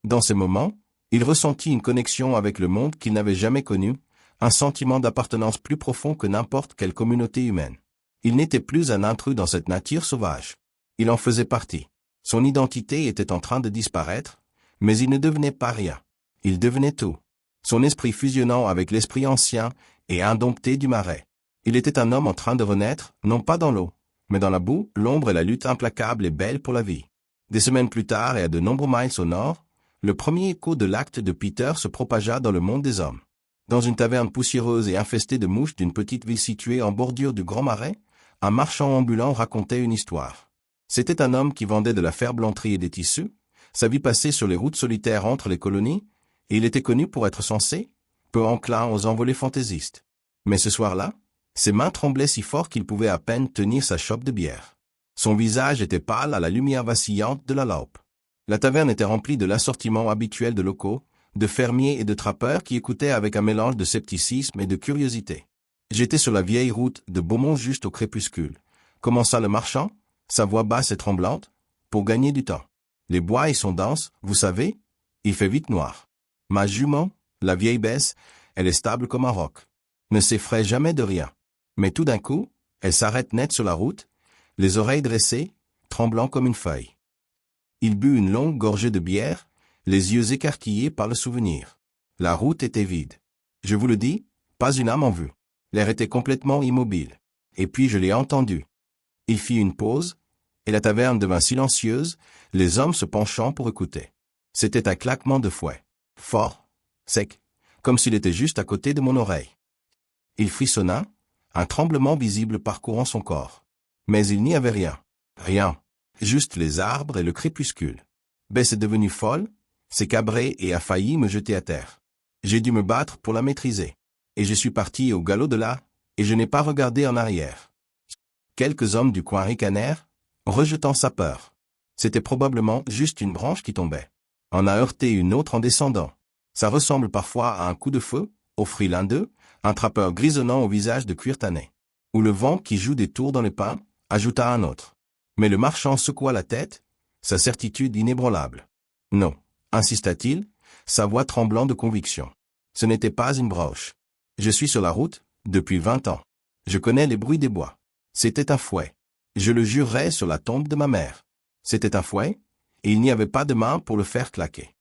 Dans ces moments, il ressentit une connexion avec le monde qu'il n'avait jamais connu, un sentiment d'appartenance plus profond que n'importe quelle communauté humaine. Il n'était plus un intrus dans cette nature sauvage. Il en faisait partie. Son identité était en train de disparaître, mais il ne devenait pas rien. Il devenait tout. Son esprit fusionnant avec l'esprit ancien et indompté du marais. Il était un homme en train de renaître, non pas dans l'eau, mais dans la boue, l'ombre et la lutte implacable et belle pour la vie. Des semaines plus tard et à de nombreux miles au nord, le premier écho de l'acte de Peter se propagea dans le monde des hommes. Dans une taverne poussiéreuse et infestée de mouches d'une petite ville située en bordure du Grand Marais, un marchand ambulant racontait une histoire. C'était un homme qui vendait de la ferblanterie et des tissus, sa vie passée sur les routes solitaires entre les colonies, et il était connu pour être sensé, peu enclin aux envolées fantaisistes. Mais ce soir-là, ses mains tremblaient si fort qu'il pouvait à peine tenir sa chope de bière. Son visage était pâle à la lumière vacillante de la lampe. La taverne était remplie de l'assortiment habituel de locaux, de fermiers et de trappeurs qui écoutaient avec un mélange de scepticisme et de curiosité. J'étais sur la vieille route de Beaumont juste au crépuscule. Commença le marchand, sa voix basse et tremblante, pour gagner du temps. Les bois y sont denses, vous savez, il fait vite noir. Ma jument, la vieille Besse, elle est stable comme un roc. Ne s'effraie jamais de rien. Mais tout d'un coup, elle s'arrête net sur la route, les oreilles dressées, tremblant comme une feuille. Il but une longue gorgée de bière, les yeux écarquillés par le souvenir. La route était vide. Je vous le dis, pas une âme en vue. L'air était complètement immobile. Et puis je l'ai entendu. Il fit une pause, et la taverne devint silencieuse, les hommes se penchant pour écouter. C'était un claquement de fouet. Fort, sec, comme s'il était juste à côté de mon oreille. Il frissonna, un tremblement visible parcourant son corps. Mais il n'y avait rien. Rien. Juste les arbres et le crépuscule. Bess est devenue folle, s'est cabrée et a failli me jeter à terre. J'ai dû me battre pour la maîtriser. Et je suis parti au galop de là, et je n'ai pas regardé en arrière. Quelques hommes du coin ricanèrent, rejetant sa peur. C'était probablement juste une branche qui tombait. On a heurté une autre en descendant. Ça ressemble parfois à un coup de feu, offrit l'un d'eux, un trappeur grisonnant au visage de cuir tanné. Ou le vent qui joue des tours dans les pins, ajouta un autre. Mais le marchand secoua la tête, sa certitude inébranlable. Non, insista-t-il, sa voix tremblant de conviction. Ce n'était pas une broche. Je suis sur la route, depuis 20 ans. Je connais les bruits des bois. C'était un fouet. Je le jurerais sur la tombe de ma mère. C'était un fouet, et il n'y avait pas de main pour le faire claquer.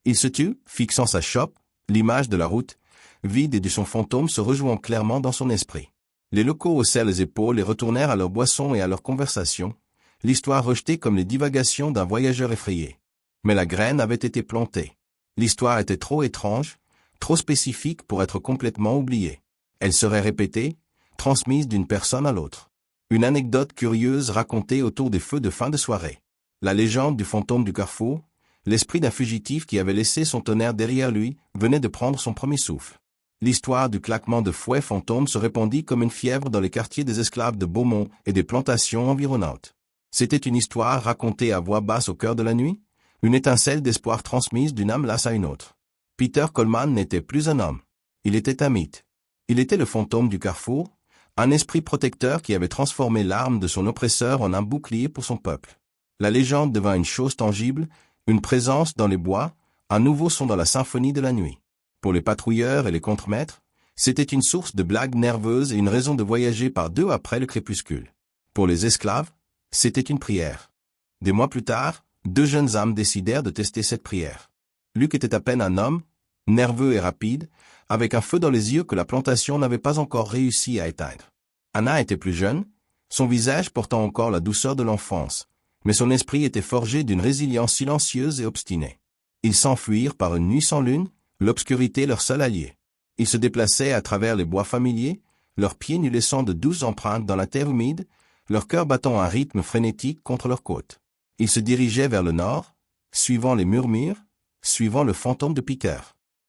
Il se tut, fixant sa chope, l'image de la route, vide et de son fantôme se rejouant clairement dans son esprit. Les locaux haussèrent les épaules et retournèrent à leurs boissons et à leurs conversations, l'histoire rejetée comme les divagations d'un voyageur effrayé. Mais la graine avait été plantée. L'histoire était trop étrange, trop spécifique pour être complètement oubliée. Elle serait répétée, transmise d'une personne à l'autre. Une anecdote curieuse racontée autour des feux de fin de soirée. La légende du fantôme du carrefour, l'esprit d'un fugitif qui avait laissé son tonnerre derrière lui, venait de prendre son premier souffle. L'histoire du claquement de fouet fantôme se répandit comme une fièvre dans les quartiers des esclaves de Beaumont et des plantations environnantes. C'était une histoire racontée à voix basse au cœur de la nuit, une étincelle d'espoir transmise d'une âme lasse à une autre. Peter Coleman n'était plus un homme. Il était un mythe. Il était le fantôme du carrefour, un esprit protecteur qui avait transformé l'arme de son oppresseur en un bouclier pour son peuple. La légende devint une chose tangible, une présence dans les bois, un nouveau son dans la symphonie de la nuit. Pour les patrouilleurs et les contremaîtres, c'était une source de blagues nerveuses et une raison de voyager par deux après le crépuscule. Pour les esclaves, c'était une prière. Des mois plus tard, deux jeunes âmes décidèrent de tester cette prière. Luc était à peine un homme, nerveux et rapide, avec un feu dans les yeux que la plantation n'avait pas encore réussi à éteindre. Anna était plus jeune, son visage portant encore la douceur de l'enfance, mais son esprit était forgé d'une résilience silencieuse et obstinée. Ils s'enfuirent par une nuit sans lune, l'obscurité leur seul allié. Ils se déplaçaient à travers les bois familiers, leurs pieds n'y laissant de douces empreintes dans la terre humide, leur cœur battant un rythme frénétique contre leurs côtes. Ils se dirigeaient vers le nord, suivant les murmures, suivant le fantôme de Peter.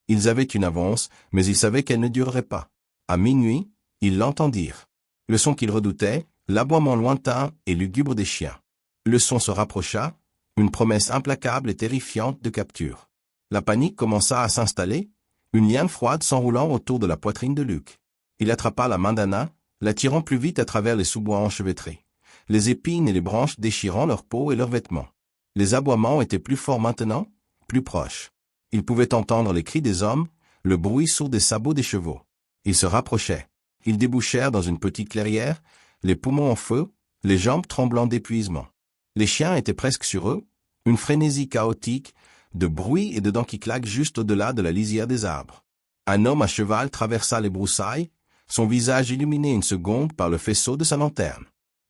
Ils avaient une avance, mais ils savaient qu'elle ne durerait pas. À minuit, ils l'entendirent. Le son qu'ils redoutaient, l'aboiement lointain et lugubre des chiens. Le son se rapprocha, une promesse implacable et terrifiante de capture. La panique commença à s'installer, une liane froide s'enroulant autour de la poitrine de Luc. Il attrapa la main d'Anna, la tirant plus vite à travers les sous-bois enchevêtrés, les épines et les branches déchirant leur peau et leurs vêtements. Les aboiements étaient plus forts maintenant, plus proches. Ils pouvaient entendre les cris des hommes, le bruit sourd des sabots des chevaux. Ils se rapprochaient. Ils débouchèrent dans une petite clairière, les poumons en feu, les jambes tremblant d'épuisement. Les chiens étaient presque sur eux, une frénésie chaotique, de bruit et de dents qui claquent juste au-delà de la lisière des arbres. Un homme à cheval traversa les broussailles, son visage illuminé une seconde par le faisceau de sa lanterne.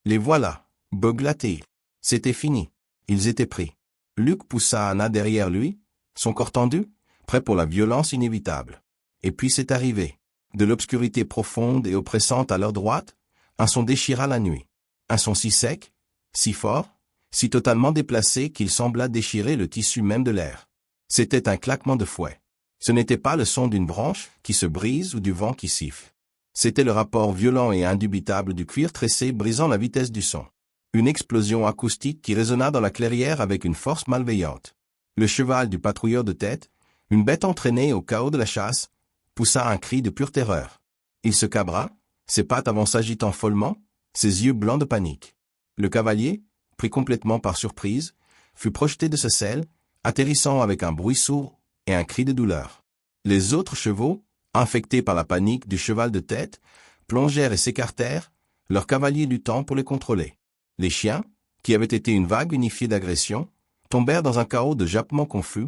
Les voilà, beugla-t-il. C'était fini. Ils étaient pris. Luc poussa Anna derrière lui, son corps tendu, prêt pour la violence inévitable. Et puis c'est arrivé. De l'obscurité profonde et oppressante à leur droite, un son déchira la nuit. Un son si sec, si fort, si totalement déplacé qu'il sembla déchirer le tissu même de l'air. C'était un claquement de fouet. Ce n'était pas le son d'une branche qui se brise ou du vent qui siffle. C'était le rapport violent et indubitable du cuir tressé brisant la vitesse du son. Une explosion acoustique qui résonna dans la clairière avec une force malveillante. Le cheval du patrouilleur de tête, une bête entraînée au chaos de la chasse, poussa un cri de pure terreur. Il se cabra, ses pattes avant s'agitant follement, ses yeux blancs de panique. Le cavalier, pris complètement par surprise, fut projeté de sa selle, atterrissant avec un bruit sourd et un cri de douleur. Les autres chevaux, infectés par la panique du cheval de tête, plongèrent et s'écartèrent, leurs cavaliers luttant pour les contrôler. Les chiens, qui avaient été une vague unifiée d'agression, tombèrent dans un chaos de jappements confus,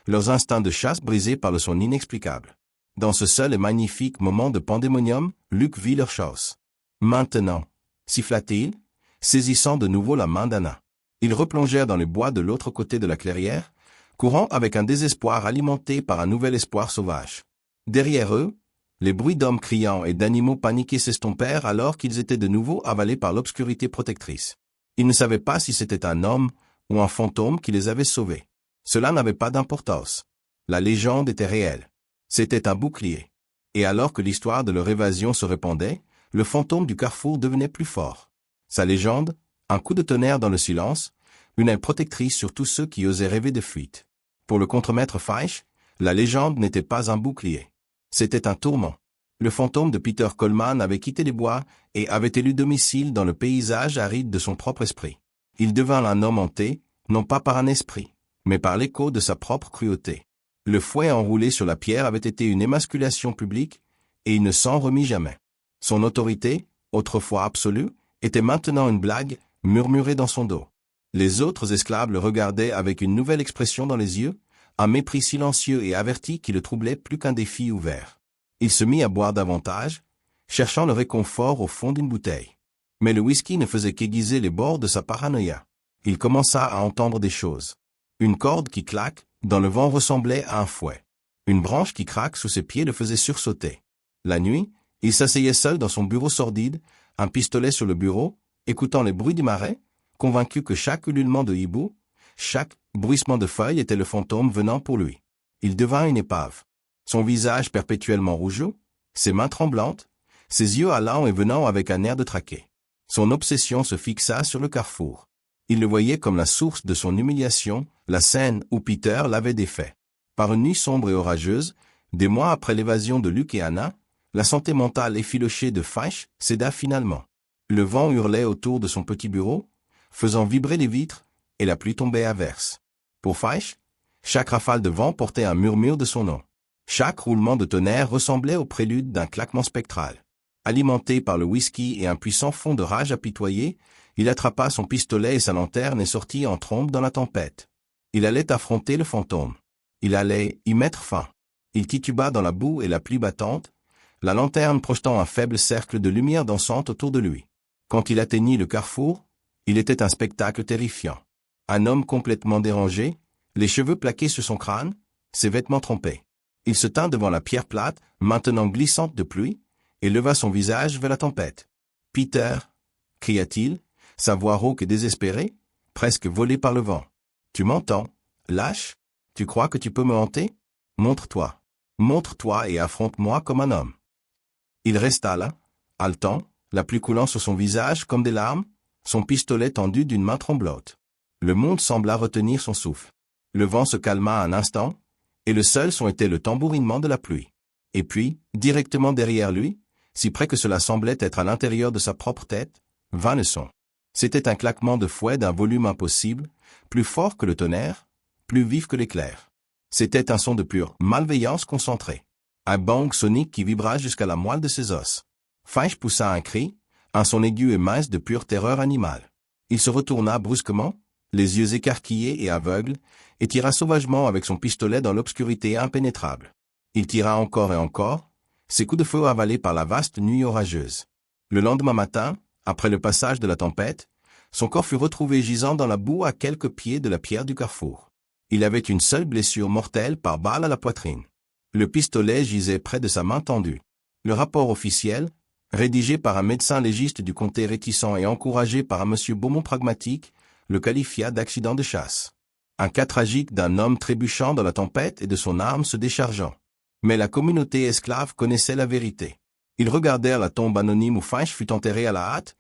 leurs instincts de chasse brisés par le son inexplicable. Dans ce seul et magnifique moment de pandémonium, Luc vit leur chance. Maintenant, siffla-t-il, saisissant de nouveau la main d'Anna. Ils replongèrent dans les bois de l'autre côté de la clairière, courant avec un désespoir alimenté par un nouvel espoir sauvage. Derrière eux, les bruits d'hommes criant et d'animaux paniqués s'estompèrent alors qu'ils étaient de nouveau avalés par l'obscurité protectrice. Ils ne savaient pas si c'était un homme ou un fantôme qui les avait sauvés. Cela n'avait pas d'importance. La légende était réelle. C'était un bouclier. Et alors que l'histoire de leur évasion se répandait, le fantôme du carrefour devenait plus fort. Sa légende, un coup de tonnerre dans le silence, une aile protectrice sur tous ceux qui osaient rêver de fuite. Pour le contremaître Feich, la légende n'était pas un bouclier. C'était un tourment. Le fantôme de Peter Coleman avait quitté les bois et avait élu domicile dans le paysage aride de son propre esprit. Il devint un homme hanté, non pas par un esprit, mais par l'écho de sa propre cruauté. Le fouet enroulé sur la pierre avait été une émasculation publique, et il ne s'en remit jamais. Son autorité, autrefois absolue, était maintenant une blague, murmurée dans son dos. Les autres esclaves le regardaient avec une nouvelle expression dans les yeux, un mépris silencieux et averti qui le troublait plus qu'un défi ouvert. Il se mit à boire davantage, cherchant le réconfort au fond d'une bouteille. Mais le whisky ne faisait qu'aiguiser les bords de sa paranoïa. Il commença à entendre des choses. Une corde qui claque, dans le vent ressemblait à un fouet. Une branche qui craque sous ses pieds le faisait sursauter. La nuit, il s'asseyait seul dans son bureau sordide, un pistolet sur le bureau, écoutant les bruits du marais, convaincu que chaque ululement de hibou, chaque bruissement de feuilles était le fantôme venant pour lui. Il devint une épave. Son visage perpétuellement rougeau, ses mains tremblantes, ses yeux allant et venant avec un air de traqué. Son obsession se fixa sur le carrefour. Il le voyait comme la source de son humiliation, la scène où Peter l'avait défait. Par une nuit sombre et orageuse, des mois après l'évasion de Luke et Anna, la santé mentale effilochée de Faish céda finalement. Le vent hurlait autour de son petit bureau, faisant vibrer les vitres, et la pluie tombait à verse. Pour Faish, chaque rafale de vent portait un murmure de son nom. Chaque roulement de tonnerre ressemblait au prélude d'un claquement spectral. Alimenté par le whisky et un puissant fond de rage apitoyé, il attrapa son pistolet et sa lanterne et sortit en trombe dans la tempête. Il allait affronter le fantôme. Il allait y mettre fin. Il tituba dans la boue et la pluie battante, la lanterne projetant un faible cercle de lumière dansante autour de lui. Quand il atteignit le carrefour, il était un spectacle terrifiant. Un homme complètement dérangé, les cheveux plaqués sur son crâne, ses vêtements trempés. Il se tint devant la pierre plate, maintenant glissante de pluie, et leva son visage vers la tempête. « Peter » cria-t-il, sa voix rauque et désespérée, presque volée par le vent. « Tu m'entends, lâche? Tu crois que tu peux me hanter? Montre-toi. Montre-toi et affronte-moi comme un homme. » Il resta là, haletant, la pluie coulant sur son visage comme des larmes, son pistolet tendu d'une main tremblante. Le monde sembla retenir son souffle. Le vent se calma un instant, et le seul son était le tambourinement de la pluie. Et puis, directement derrière lui, si près que cela semblait être à l'intérieur de sa propre tête, vint le son. C'était un claquement de fouet d'un volume impossible, plus fort que le tonnerre, plus vif que l'éclair. C'était un son de pure malveillance concentrée. Un bang sonique qui vibra jusqu'à la moelle de ses os. Faish poussa un cri, un son aigu et mince de pure terreur animale. Il se retourna brusquement, les yeux écarquillés et aveugles, et tira sauvagement avec son pistolet dans l'obscurité impénétrable. Il tira encore et encore, ses coups de feu avalés par la vaste nuit orageuse. Le lendemain matin, après le passage de la tempête, son corps fut retrouvé gisant dans la boue à quelques pieds de la pierre du carrefour. Il avait une seule blessure mortelle par balle à la poitrine. Le pistolet gisait près de sa main tendue. Le rapport officiel, rédigé par un médecin légiste du comté réticent et encouragé par un monsieur Beaumont pragmatique, le qualifia d'accident de chasse. Un cas tragique d'un homme trébuchant dans la tempête et de son arme se déchargeant. Mais la communauté esclave connaissait la vérité. Ils regardèrent la tombe anonyme où Faish fut enterré à la hâte,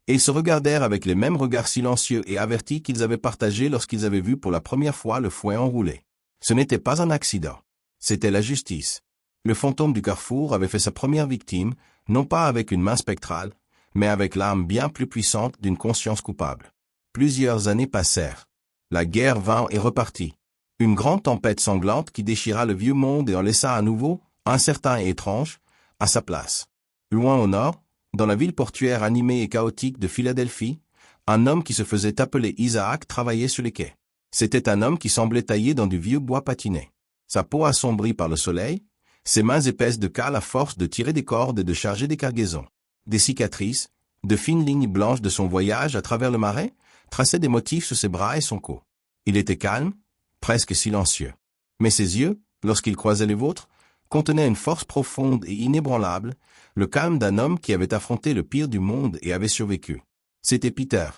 et ils se regardèrent avec les mêmes regards silencieux et avertis qu'ils avaient partagés lorsqu'ils avaient vu pour la première fois le fouet enroulé. Ce n'était pas un accident. C'était la justice. Le fantôme du carrefour avait fait sa première victime, non pas avec une main spectrale, mais avec l'âme bien plus puissante d'une conscience coupable. Plusieurs années passèrent. La guerre vint et repartit. Une grande tempête sanglante qui déchira le vieux monde et en laissa à nouveau, incertain et étrange, à sa place. Loin au nord, dans la ville portuaire animée et chaotique de Philadelphie, un homme qui se faisait appeler Isaac travaillait sur les quais. C'était un homme qui semblait taillé dans du vieux bois patiné. Sa peau assombrie par le soleil, ses mains épaisses de cale à force de tirer des cordes et de charger des cargaisons. Des cicatrices, de fines lignes blanches de son voyage à travers le marais, traçaient des motifs sur ses bras et son cou. Il était calme, presque silencieux. Mais ses yeux, lorsqu'ils croisaient les vôtres, contenaient une force profonde et inébranlable, le calme d'un homme qui avait affronté le pire du monde et avait survécu. C'était Peter.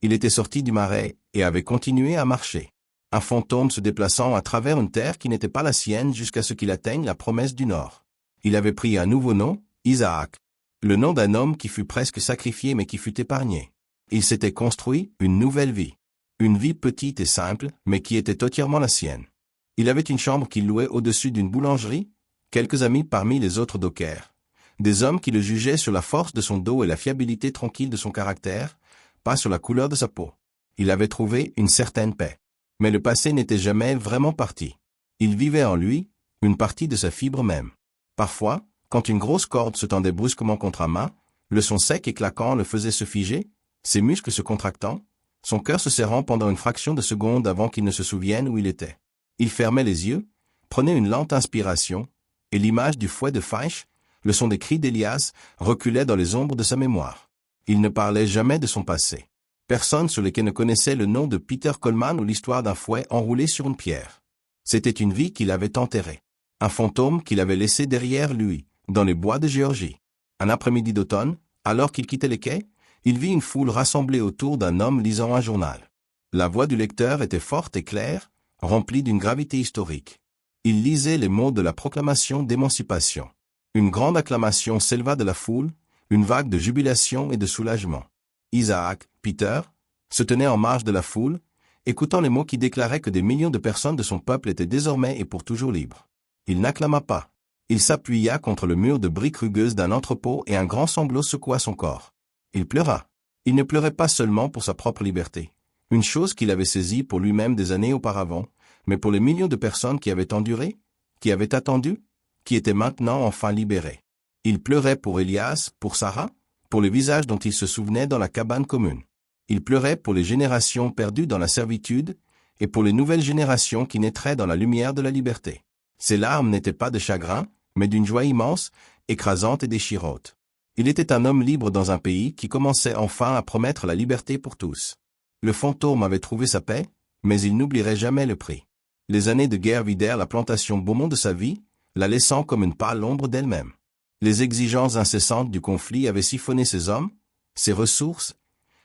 Il était sorti du marais et avait continué à marcher. Un fantôme se déplaçant à travers une terre qui n'était pas la sienne jusqu'à ce qu'il atteigne la promesse du Nord. Il avait pris un nouveau nom, Isaac. Le nom d'un homme qui fut presque sacrifié mais qui fut épargné. Il s'était construit une nouvelle vie. Une vie petite et simple, mais qui était entièrement la sienne. Il avait une chambre qu'il louait au-dessus d'une boulangerie, quelques amis parmi les autres dockers, des hommes qui le jugeaient sur la force de son dos et la fiabilité tranquille de son caractère, pas sur la couleur de sa peau. Il avait trouvé une certaine paix. Mais le passé n'était jamais vraiment parti. Il vivait en lui, une partie de sa fibre même. Parfois, quand une grosse corde se tendait brusquement contre un mât, le son sec et claquant le faisait se figer, ses muscles se contractant, son cœur se serrant pendant une fraction de seconde avant qu'il ne se souvienne où il était. Il fermait les yeux, prenait une lente inspiration, et l'image du fouet de Faish, le son des cris d'Elias, reculait dans les ombres de sa mémoire. Il ne parlait jamais de son passé. Personne sur les quais ne connaissait le nom de Peter Coleman ou l'histoire d'un fouet enroulé sur une pierre. C'était une vie qu'il avait enterrée. Un fantôme qu'il avait laissé derrière lui, dans les bois de Géorgie. Un après-midi d'automne, alors qu'il quittait les quais, il vit une foule rassemblée autour d'un homme lisant un journal. La voix du lecteur était forte et claire, remplie d'une gravité historique. Il lisait les mots de la proclamation d'émancipation. Une grande acclamation s'éleva de la foule, une vague de jubilation et de soulagement. Isaac, Peter, se tenait en marge de la foule, écoutant les mots qui déclaraient que des millions de personnes de son peuple étaient désormais et pour toujours libres. Il n'acclama pas. Il s'appuya contre le mur de briques rugueuses d'un entrepôt et un grand sanglot secoua son corps. Il pleura. Il ne pleurait pas seulement pour sa propre liberté, une chose qu'il avait saisie pour lui-même des années auparavant, mais pour les millions de personnes qui avaient enduré, qui avaient attendu, qui étaient maintenant enfin libérées. Il pleurait pour Elias, pour Sarah, pour les visages dont il se souvenait dans la cabane commune. Il pleurait pour les générations perdues dans la servitude, et pour les nouvelles générations qui naîtraient dans la lumière de la liberté. Ses larmes n'étaient pas de chagrin, mais d'une joie immense, écrasante et déchirante. Il était un homme libre dans un pays qui commençait enfin à promettre la liberté pour tous. Le fantôme avait trouvé sa paix, mais il n'oublierait jamais le prix. Les années de guerre vidèrent la plantation Beaumont de sa vie, la laissant comme une pâle ombre d'elle-même. Les exigences incessantes du conflit avaient siphonné ses hommes, ses ressources,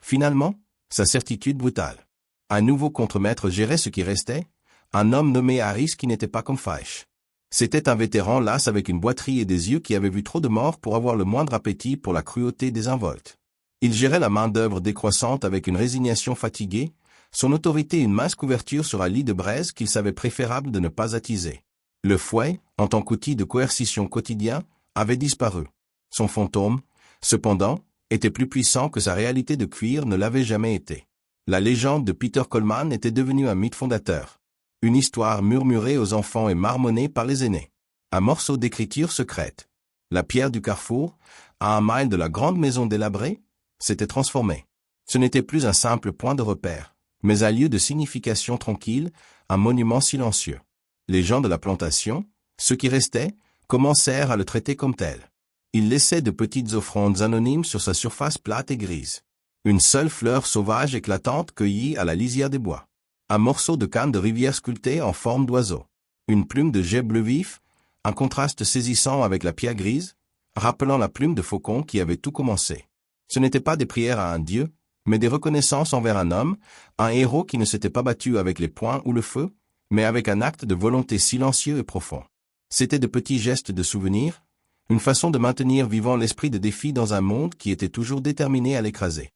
finalement, sa certitude brutale. Un nouveau contremaître gérait ce qui restait, un homme nommé Harris qui n'était pas comme Faish. C'était un vétéran las avec une boiterie et des yeux qui avait vu trop de morts pour avoir le moindre appétit pour la cruauté désinvolte. Il gérait la main-d'œuvre décroissante avec une résignation fatiguée, son autorité une mince couverture sur un lit de braise qu'il savait préférable de ne pas attiser. Le fouet, en tant qu'outil de coercition quotidien, avait disparu. Son fantôme, cependant, était plus puissant que sa réalité de cuir ne l'avait jamais été. La légende de Peter Coleman était devenue un mythe fondateur. Une histoire murmurée aux enfants et marmonnée par les aînés. Un morceau d'écriture secrète. La pierre du carrefour, à un mile de la grande maison délabrée, s'était transformée. Ce n'était plus un simple point de repère, mais un lieu de signification tranquille, un monument silencieux. Les gens de la plantation, ceux qui restaient, commencèrent à le traiter comme tel. Ils laissaient de petites offrandes anonymes sur sa surface plate et grise. Une seule fleur sauvage éclatante cueillie à la lisière des bois. Un morceau de canne de rivière sculptée en forme d'oiseau. Une plume de jet bleu vif, un contraste saisissant avec la pierre grise, rappelant la plume de faucon qui avait tout commencé. Ce n'étaient pas des prières à un dieu, mais des reconnaissances envers un homme, un héros qui ne s'était pas battu avec les poings ou le feu, mais avec un acte de volonté silencieux et profond. C'étaient de petits gestes de souvenir, une façon de maintenir vivant l'esprit de défi dans un monde qui était toujours déterminé à l'écraser.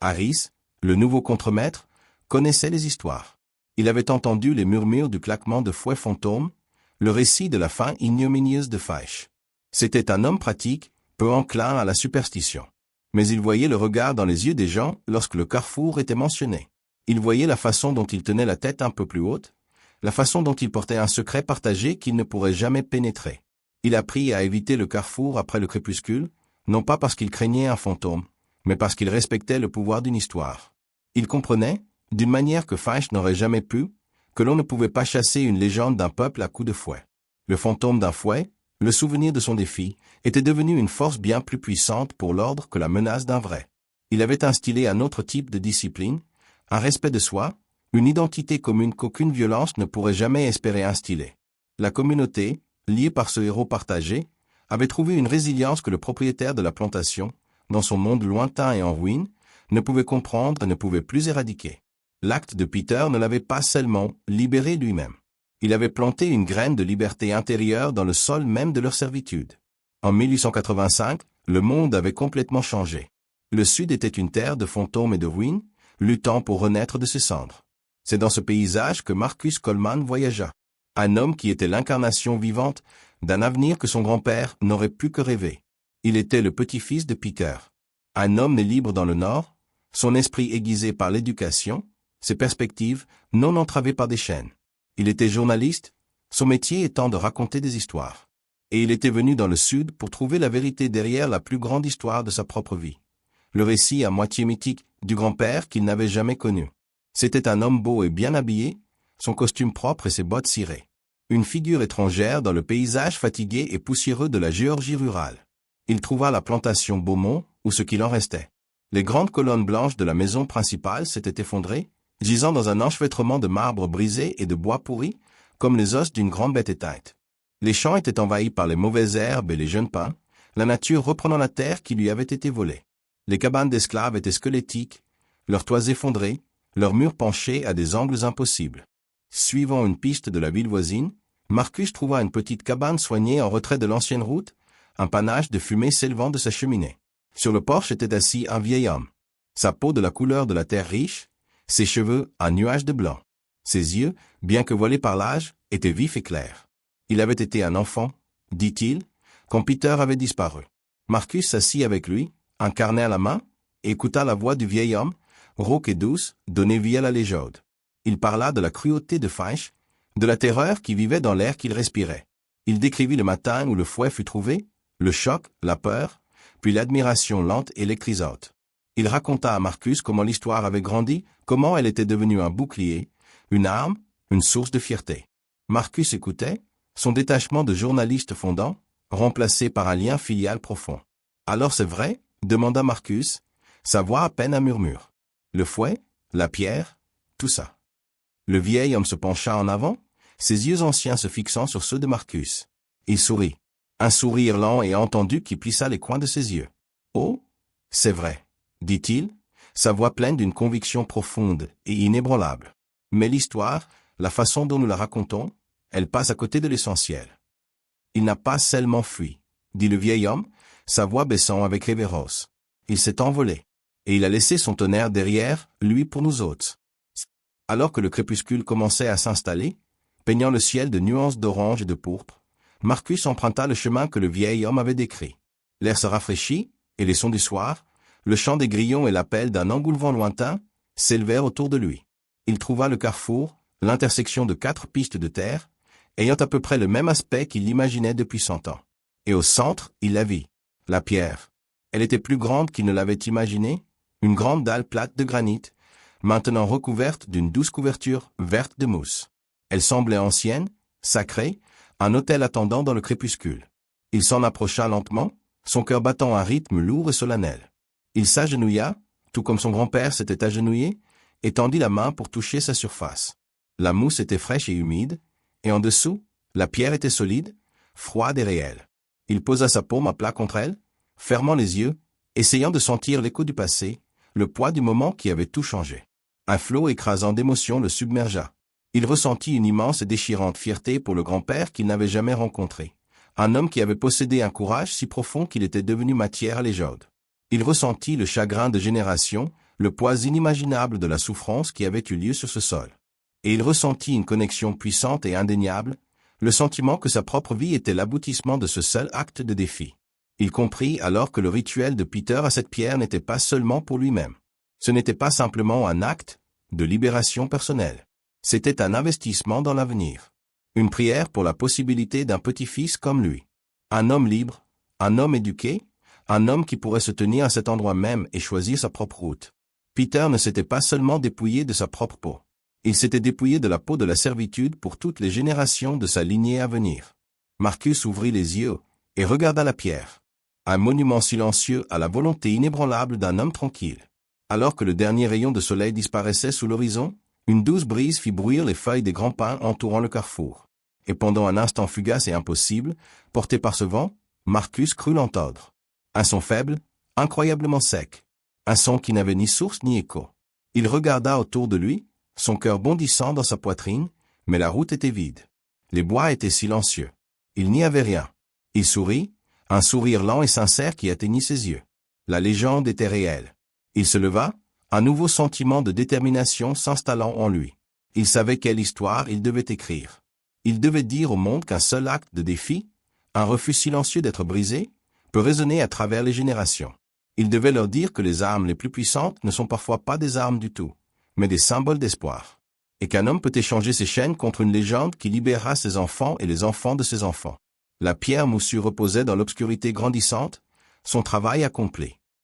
Harris, le nouveau contremaître, connaissait les histoires. Il avait entendu les murmures du claquement de fouet fantôme, le récit de la fin ignominieuse de Faish. C'était un homme pratique, peu enclin à la superstition. Mais il voyait le regard dans les yeux des gens lorsque le carrefour était mentionné. Il voyait la façon dont il tenait la tête un peu plus haute, la façon dont il portait un secret partagé qu'il ne pourrait jamais pénétrer. Il apprit à éviter le carrefour après le crépuscule, non pas parce qu'il craignait un fantôme, mais parce qu'il respectait le pouvoir d'une histoire. Il comprenait, d'une manière que Faish n'aurait jamais pu, que l'on ne pouvait pas chasser une légende d'un peuple à coups de fouet. Le fantôme d'un fouet, le souvenir de son défi, était devenu une force bien plus puissante pour l'ordre que la menace d'un vrai. Il avait instillé un autre type de discipline, un respect de soi, une identité commune qu'aucune violence ne pourrait jamais espérer instiller. La communauté, liée par ce héros partagé, avait trouvé une résilience que le propriétaire de la plantation, dans son monde lointain et en ruine, ne pouvait comprendre et ne pouvait plus éradiquer. L'acte de Peter ne l'avait pas seulement libéré lui-même. Il avait planté une graine de liberté intérieure dans le sol même de leur servitude. En 1885, le monde avait complètement changé. Le Sud était une terre de fantômes et de ruines, luttant pour renaître de ses cendres. C'est dans ce paysage que Marcus Coleman voyagea. Un homme qui était l'incarnation vivante d'un avenir que son grand-père n'aurait pu que rêver. Il était le petit-fils de Peter. Un homme né libre dans le Nord, son esprit aiguisé par l'éducation, ses perspectives non entravées par des chaînes. Il était journaliste, son métier étant de raconter des histoires. Et il était venu dans le Sud pour trouver la vérité derrière la plus grande histoire de sa propre vie. Le récit à moitié mythique du grand-père qu'il n'avait jamais connu. C'était un homme beau et bien habillé, son costume propre et ses bottes cirées. Une figure étrangère dans le paysage fatigué et poussiéreux de la Géorgie rurale. Il trouva la plantation Beaumont, ou ce qu'il en restait. Les grandes colonnes blanches de la maison principale s'étaient effondrées, gisant dans un enchevêtrement de marbre brisé et de bois pourri, comme les os d'une grande bête éteinte. Les champs étaient envahis par les mauvaises herbes et les jeunes pins, la nature reprenant la terre qui lui avait été volée. Les cabanes d'esclaves étaient squelettiques, leurs toits effondrés, leurs murs penchés à des angles impossibles. Suivant une piste de la ville voisine, Marcus trouva une petite cabane soignée en retrait de l'ancienne route, un panache de fumée s'élevant de sa cheminée. Sur le porche était assis un vieil homme. Sa peau de la couleur de la terre riche, ses cheveux un nuage de blanc. Ses yeux, bien que voilés par l'âge, étaient vifs et clairs. Il avait été un enfant, dit-il, quand Peter avait disparu. Marcus s'assit avec lui, un carnet à la main, et écouta la voix du vieil homme, rauque et douce, donner vie à la légende. Il parla de la cruauté de Finch, de la terreur qui vivait dans l'air qu'il respirait. Il décrivit le matin où le fouet fut trouvé, le choc, la peur, puis l'admiration lente et électrisante. Il raconta à Marcus comment l'histoire avait grandi, comment elle était devenue un bouclier, une arme, une source de fierté. Marcus écoutait, son détachement de journaliste fondant, remplacé par un lien filial profond. « Alors c'est vrai ?» demanda Marcus, sa voix à peine un murmure. « Le fouet, la pierre, tout ça. » Le vieil homme se pencha en avant, ses yeux anciens se fixant sur ceux de Marcus. Il sourit. Un sourire lent et entendu qui plissa les coins de ses yeux. « Oh, c'est vrai, » dit-il, sa voix pleine d'une conviction profonde et inébranlable. Mais l'histoire, la façon dont nous la racontons, elle passe à côté de l'essentiel. Il n'a pas seulement fui, dit le vieil homme, sa voix baissant avec révérence. Il s'est envolé, et il a laissé son tonnerre derrière, lui pour nous autres. Alors que le crépuscule commençait à s'installer, peignant le ciel de nuances d'orange et de pourpre, Marcus emprunta le chemin que le vieil homme avait décrit. L'air se rafraîchit, et les sons du soir, le chant des grillons et l'appel d'un engoulevent lointain, s'élevèrent autour de lui. Il trouva le carrefour, l'intersection de 4 pistes de terre, ayant à peu près le même aspect qu'il l'imaginait depuis 100 ans. Et au centre, il la vit. La pierre. Elle était plus grande qu'il ne l'avait imaginé, une grande dalle plate de granit, maintenant recouverte d'une douce couverture verte de mousse. Elle semblait ancienne, sacrée, un autel attendant dans le crépuscule. Il s'en approcha lentement, son cœur battant un rythme lourd et solennel. Il s'agenouilla, tout comme son grand-père s'était agenouillé, et tendit la main pour toucher sa surface. La mousse était fraîche et humide, et en dessous, la pierre était solide, froide et réelle. Il posa sa paume à plat contre elle, fermant les yeux, essayant de sentir l'écho du passé, le poids du moment qui avait tout changé. Un flot écrasant d'émotions le submergea. Il ressentit une immense et déchirante fierté pour le grand-père qu'il n'avait jamais rencontré. Un homme qui avait possédé un courage si profond qu'il était devenu matière à légende. Il ressentit le chagrin de génération, le poids inimaginable de la souffrance qui avait eu lieu sur ce sol. Et il ressentit une connexion puissante et indéniable, le sentiment que sa propre vie était l'aboutissement de ce seul acte de défi. Il comprit alors que le rituel de Peter à cette pierre n'était pas seulement pour lui-même. Ce n'était pas simplement un acte de libération personnelle. C'était un investissement dans l'avenir. Une prière pour la possibilité d'un petit-fils comme lui. Un homme libre, un homme éduqué, un homme qui pourrait se tenir à cet endroit même et choisir sa propre route. Peter ne s'était pas seulement dépouillé de sa propre peau. Il s'était dépouillé de la peau de la servitude pour toutes les générations de sa lignée à venir. Marcus ouvrit les yeux et regarda la pierre. Un monument silencieux à la volonté inébranlable d'un homme tranquille. Alors que le dernier rayon de soleil disparaissait sous l'horizon, une douce brise fit bruire les feuilles des grands pins entourant le carrefour. Et pendant un instant fugace et impossible, porté par ce vent, Marcus crut l'entendre. Un son faible, incroyablement sec. Un son qui n'avait ni source ni écho. Il regarda autour de lui, son cœur bondissant dans sa poitrine, mais la route était vide. Les bois étaient silencieux. Il n'y avait rien. Il sourit, un sourire lent et sincère qui atteignit ses yeux. La légende était réelle. Il se leva, un nouveau sentiment de détermination s'installant en lui. Il savait quelle histoire il devait écrire. Il devait dire au monde qu'un seul acte de défi, un refus silencieux d'être brisé, peut résonner à travers les générations. Il devait leur dire que les armes les plus puissantes ne sont parfois pas des armes du tout, mais des symboles d'espoir. Et qu'un homme peut échanger ses chaînes contre une légende qui libérera ses enfants et les enfants de ses enfants. La pierre moussue reposait dans l'obscurité grandissante, son travail accompli.